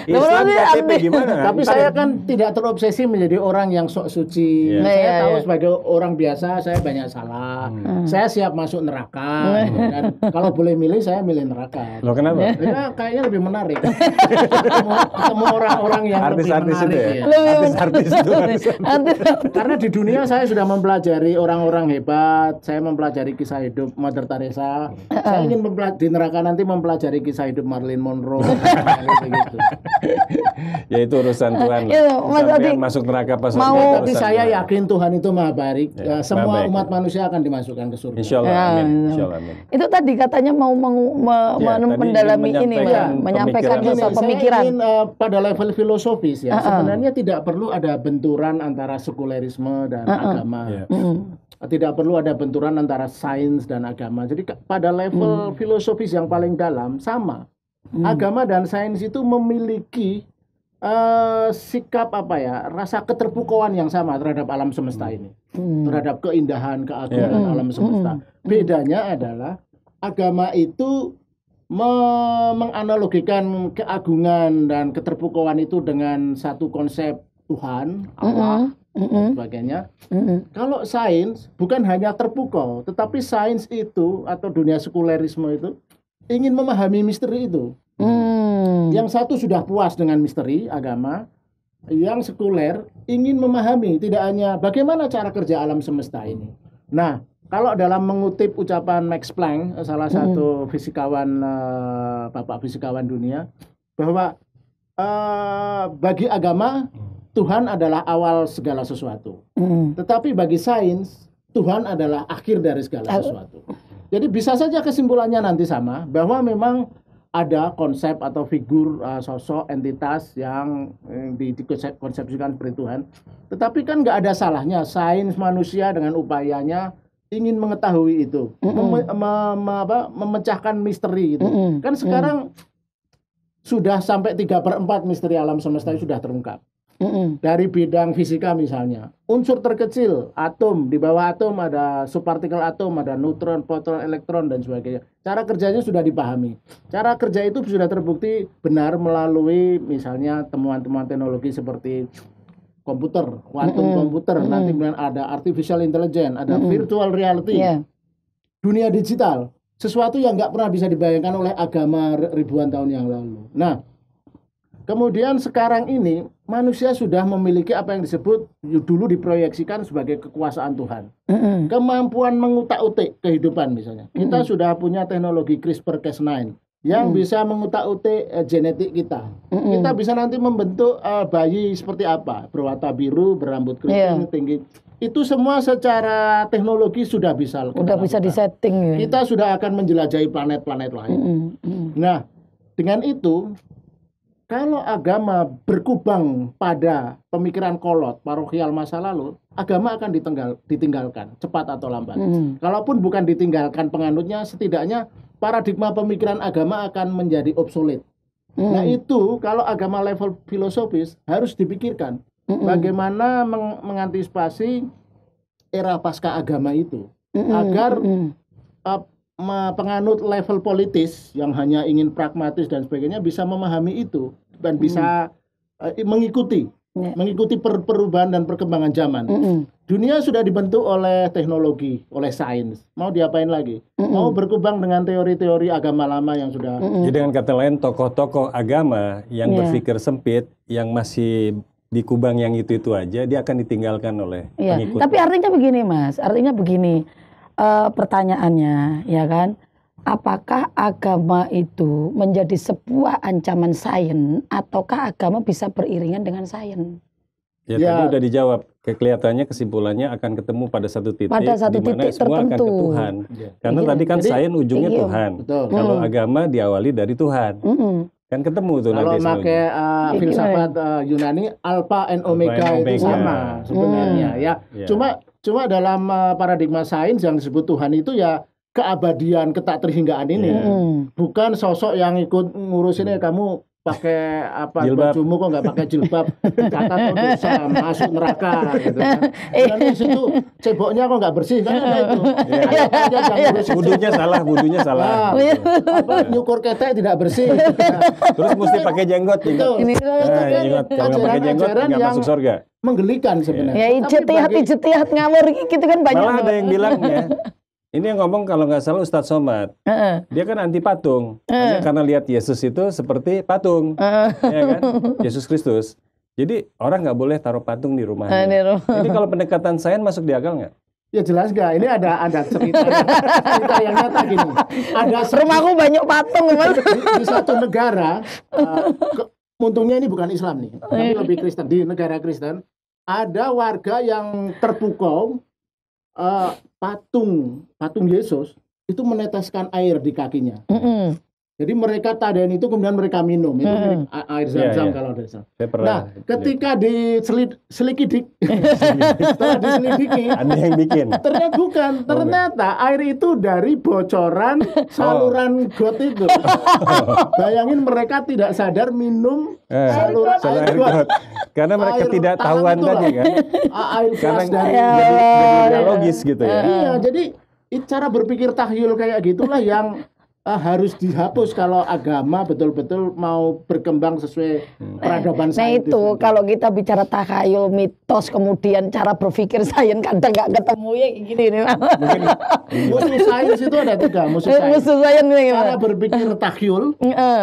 Islam KTP gimana? Tapi saya kan tidak terobsesi menjadi orang yang sok suci. Saya tahu sebagai orang biasa saya banyak salah. Saya siap masuk neraka. Dan kalau boleh milih, saya milih neraka. Loh kenapa? Ya, kayaknya lebih menarik. Ketemu orang-orang yang artis-artis lebih menarik. Itu ya? Artis-artis itu. Karena di dunia saya sudah mempelajari orang-orang hebat. Saya mempelajari kisah hidup Mother Teresa. Saya ingin di neraka nanti mempelajari kisah hidup Marilyn Monroe. Gitu. Ya itu urusan Tuhan. Sampai masuk neraka pas tapi saya yakin Tuhan itu maha baik. Semua umat manusia akan dimasukkan ke surga. Insya Allah, amin. Insya Allah, amin. Itu tadi katanya mau mendalami ini menyampaikan pemikiran. Saya ingin pada level filosofis ya, sebenarnya tidak perlu ada benturan antara sekulerisme dan agama. Tidak perlu ada benturan antara sains dan agama. Jadi pada level filosofis yang paling dalam sama. Agama dan sains itu memiliki sikap rasa keterpukauan yang sama terhadap alam semesta ini. Terhadap keindahan, keagungan alam semesta. Bedanya adalah agama itu menganalogikan keagungan dan keterpukauan itu dengan satu konsep Tuhan, Allah, dan sebagainya. Kalau sains bukan hanya terpukau, tetapi sains itu atau dunia sekulerisme itu ingin memahami misteri itu. Yang satu sudah puas dengan misteri agama, yang sekuler ingin memahami tidak hanya bagaimana cara kerja alam semesta ini. Nah, kalau dalam mengutip ucapan Max Planck, salah satu fisikawan, bapak fisikawan dunia, bahwa bagi agama Tuhan adalah awal segala sesuatu. Tetapi bagi sains, Tuhan adalah akhir dari segala sesuatu. Jadi bisa saja kesimpulannya nanti sama, bahwa memang ada konsep atau figur sosok entitas yang dikonsepsikan seperti Tuhan. Tetapi kan nggak ada salahnya sains manusia dengan upayanya ingin mengetahui itu, memecahkan misteri itu. Kan sekarang sudah sampai 3/4 misteri alam semesta sudah terungkap. Dari bidang fisika misalnya, unsur terkecil, atom, di bawah atom ada subpartikel atom, ada neutron, proton, elektron, dan sebagainya. Cara kerjanya sudah dipahami. Cara kerja itu sudah terbukti benar melalui misalnya temuan-temuan teknologi seperti komputer, quantum komputer, nanti kemudian ada artificial intelligence, ada virtual reality, dunia digital, sesuatu yang nggak pernah bisa dibayangkan oleh agama ribuan tahun yang lalu. Nah, kemudian sekarang ini manusia sudah memiliki apa yang disebut dulu diproyeksikan sebagai kekuasaan Tuhan. Kemampuan mengutak-utik kehidupan misalnya. Kita sudah punya teknologi CRISPR-Cas9 yang bisa mengutak-utik genetik kita. Kita bisa nanti membentuk bayi seperti apa, berwarna biru, berambut keriting, tinggi. Itu semua secara teknologi sudah bisa. Udah bisa disetting. Ya. Kita sudah akan menjelajahi planet-planet lain. Nah, dengan itu kalau agama berkubang pada pemikiran kolot, parokial masa lalu, agama akan ditinggalkan, cepat atau lambat. Kalaupun bukan ditinggalkan penganutnya, setidaknya paradigma pemikiran agama akan menjadi obsolete. Nah itu, kalau agama level filosofis, harus dipikirkan. Bagaimana mengantisipasi era pasca agama itu. Agar penganut level politis yang hanya ingin pragmatis dan sebagainya bisa memahami itu dan bisa mengikuti perubahan dan perkembangan zaman. Dunia sudah dibentuk oleh teknologi, oleh sains. Mau diapain lagi? Mau berkembang dengan teori-teori agama lama yang sudah. Jadi dengan kata lain, tokoh-tokoh agama yang berpikir sempit, yang masih di kubang yang itu aja, dia akan ditinggalkan oleh pengikut. Tapi artinya begini, Mas. Artinya begini. Pertanyaannya, ya kan, apakah agama itu menjadi sebuah ancaman sains ataukah agama bisa beriringan dengan sains? Ya, tadi udah dijawab. Kelihatannya kesimpulannya akan ketemu pada satu titik di mana semua akan ke Tuhan. Karena tadi kan sains ujungnya Tuhan. Kalau agama diawali dari Tuhan. Kan ketemu tuh kalau nanti. Kalau pakai filsafat Yunani, alpha and omega itu sama sebenarnya. Ya. Cuma dalam paradigma sains yang disebut Tuhan itu ya keabadian, ketakterhinggaan ini. Bukan sosok yang ikut ngurusinnya kamu pakai apa bajumu kok nggak pakai jilbab, kata dosa masuk neraka gitu kan. Dan di situ ceboknya kok nggak bersih kan ada itu. Wudunya salah. Apa nyukur ketek tidak bersih. Terus mesti pakai jenggot. Ingat kalau nggak pakai jenggot nggak masuk surga. Menggelikan sebenarnya. Ya ijtihad ngawur gitu kan banyak. Malah ada yang bilangnya. Ini yang ngomong kalau nggak salah Ustadz Somad, dia kan anti patung, hanya karena lihat Yesus itu seperti patung, ya kan? Yesus Kristus. Jadi orang nggak boleh taruh patung di rumahnya. Jadi kalau pendekatan sains masuk di akal nggak? Ya jelas nggak. Ini ada cerita yang nyata gini. Rumahku banyak patung, Mas. Di satu negara, untungnya ini bukan Islam nih, tapi lebih Kristen. Di negara Kristen ada warga yang terpukau. Patung Yesus itu meneteskan air di kakinya. Jadi mereka tadain itu kemudian mereka minum itu air zam-zam kalau ada salah. Nah, ketika diselidiki, setelah diselidiki, ada yang bikin. Ternyata bukan, ternyata air itu dari bocoran saluran got itu. Bayangin mereka tidak sadar minum saluran air got. Karena mereka tidak tahuan tadi kan. Air keras dari jadi logis gitu ya. Iya, jadi cara berpikir tahyul kayak gitulah yang harus dihapus kalau agama betul-betul mau berkembang sesuai peradaban sains. Nah itu kalau kita bicara takhayul, mitos, kemudian cara berpikir sains kadang nggak ketemu ya gini nih. Musuh sains itu ada tiga, musuh sains cara berpikir takhayul,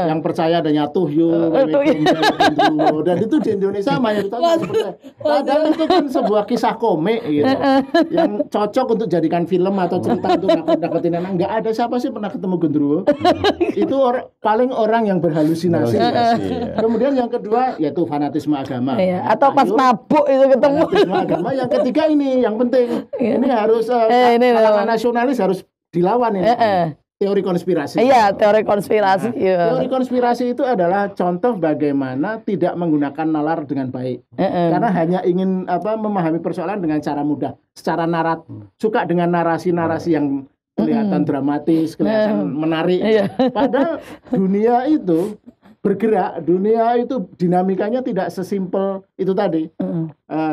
yang percaya adanya tuhyul, dan itu di Indonesia mayoritas percaya. Padahal itu kan sebuah kisah komik gitu, yang cocok untuk jadikan film atau cerita untuk nakut-nakutin anak. Nggak ada siapa sih pernah ketemu gendruwo. Itu paling orang yang berhalusinasi. Kemudian yang kedua yaitu fanatisme agama. Atau pas mabuk itu ketemu. Fanatisme agama. Yang ketiga ini yang penting. Ini harus kalangan nasionalis harus dilawan ini. Teori konspirasi. Iya, teori konspirasi. Teori konspirasi itu adalah contoh bagaimana tidak menggunakan nalar dengan baik. Karena hanya ingin memahami persoalan dengan cara mudah, secara suka dengan narasi-narasi yang kelihatan dramatis, kelihatan menarik. Padahal dunia itu bergerak, dunia itu dinamikanya tidak sesimpel itu tadi.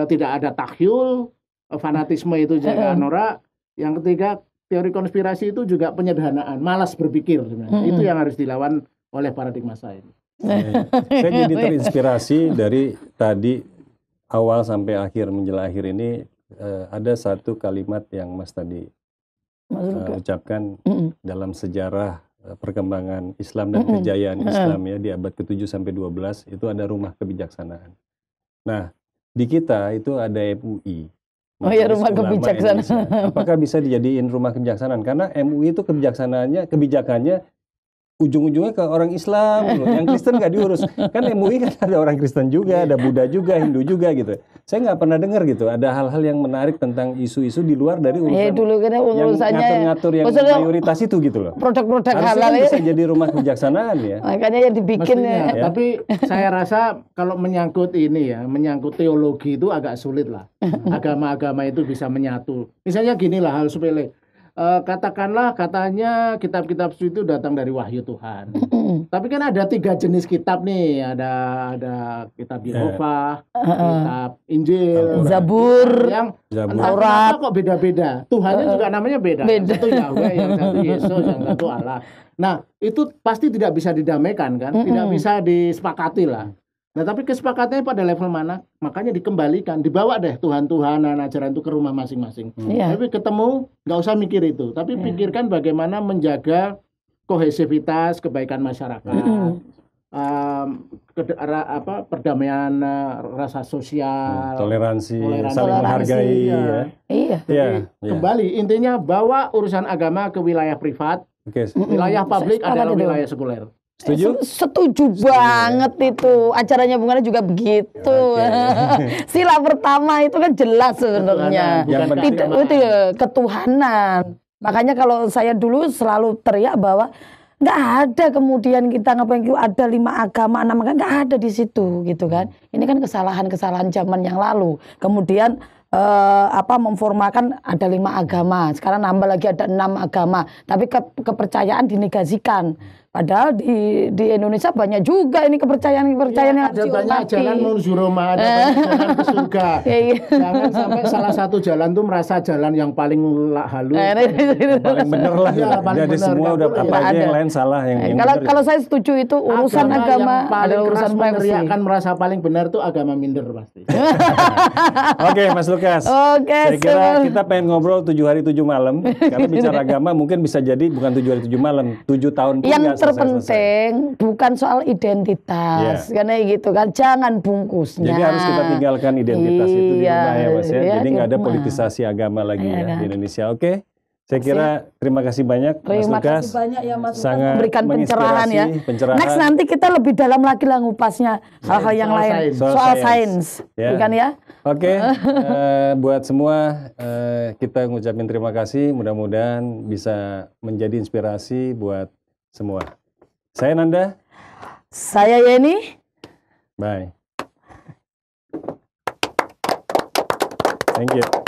Tidak ada tahyul, fanatisme itu juga norak. Yang ketiga, teori konspirasi itu juga penyederhanaan, malas berpikir sebenarnya. Itu yang harus dilawan oleh paradigma saya. Saya jadi terinspirasi dari tadi awal sampai akhir menjelang akhir ini ada satu kalimat yang Mas tadi ucapkan dalam sejarah perkembangan Islam dan kejayaan Islam ya di abad ke-7 sampai 12 itu ada rumah kebijaksanaan. Nah, di kita itu ada MUI. Oh ya, rumah kebijaksanaan. Apakah bisa dijadiin rumah kebijaksanaan? Karena MUI itu kebijakannya ujung-ujungnya ke orang Islam, yang Kristen nggak diurus. Kan MUI kan ada orang Kristen juga, ada Buddha juga, Hindu juga gitu. Saya nggak pernah dengar gitu, ada hal-hal yang menarik tentang isu-isu di luar dari urusan dulu kan urusannya yang ngatur-ngatur yang mayoritas itu gitu loh. Produk-produk halal kan bisa jadi rumah kebijaksanaan ya. Makanya yang dibikin ya. Tapi saya rasa kalau menyangkut ini ya, menyangkut teologi itu agak sulit lah. Agama-agama itu bisa menyatu. Misalnya gini lah hal sepele. Katakanlah katanya kitab-kitab suci itu datang dari wahyu Tuhan. Tapi kan ada 3 jenis kitab nih, ada kitab Yehova, kitab Injil, Zabur, yang Taurat kok beda-beda. Tuhannya juga namanya beda. Yang satu Yahweh, yang satu Yesus, yang satu Allah. Nah, itu pasti tidak bisa didamaikan kan, tidak bisa disepakati lah. Nah, tapi kesepakatannya pada level mana? Makanya dikembalikan, dibawa deh Tuhan-Tuhanan ajaran itu ke rumah masing-masing. Tapi ketemu, nggak usah mikir itu. Tapi pikirkan bagaimana menjaga kohesivitas, kebaikan masyarakat, perdamaian rasa sosial, toleransi, saling menghargai. Kembali, intinya bawa urusan agama ke wilayah privat, wilayah publik adalah wilayah sekuler. Setuju? Setuju banget itu. Acaranya Bung Ana juga begitu. Sila pertama itu kan jelas sebenarnya. Itu ketuhanan. Makanya kalau saya dulu selalu teriak bahwa nggak ada kemudian kita ngapain ada 5 agama, 6 agama, nggak ada di situ gitu kan. Ini kan kesalahan-kesalahan zaman yang lalu. Kemudian memformalkan ada 5 agama, sekarang nambah lagi ada 6 agama, tapi kepercayaan dinegasikan. Padahal di Indonesia banyak juga ini kepercayaan yang ada banyak jalan menuju Roma, ada banyak jalan ke surga. Jangan sampai salah satu jalan tuh merasa jalan yang paling halus, paling bener lah. Jadi semua udah apa aja yang lain salah yang kalau saya setuju itu urusan agama ada urusan meneriakan merasa paling benar tuh agama minder pasti. Oke, Mas Lukas. Saya kira kita pengen ngobrol 7 hari 7 malam karena bicara agama mungkin bisa jadi bukan 7 hari 7 malam, 7 tahun pun nggak terpenting bukan soal identitas, karena gitu kan, jangan bungkusnya. Jadi harus kita tinggalkan identitas itu di rumah ya Mas ya. Jadi nggak ada politisasi agama lagi di Indonesia. Oke, saya kira terima kasih banyak Mas Lukas. Terima kasih banyak ya Mas Lukas memberikan pencerahan ya. Next nanti kita lebih dalam lagi lah ngupasnya hal-hal yang lain soal sains, bukan ya? Oke, buat semua kita ngucapin terima kasih. Mudah-mudahan bisa menjadi inspirasi buat semua. Saya Nanda. Saya Yeni. Bye. Thank you.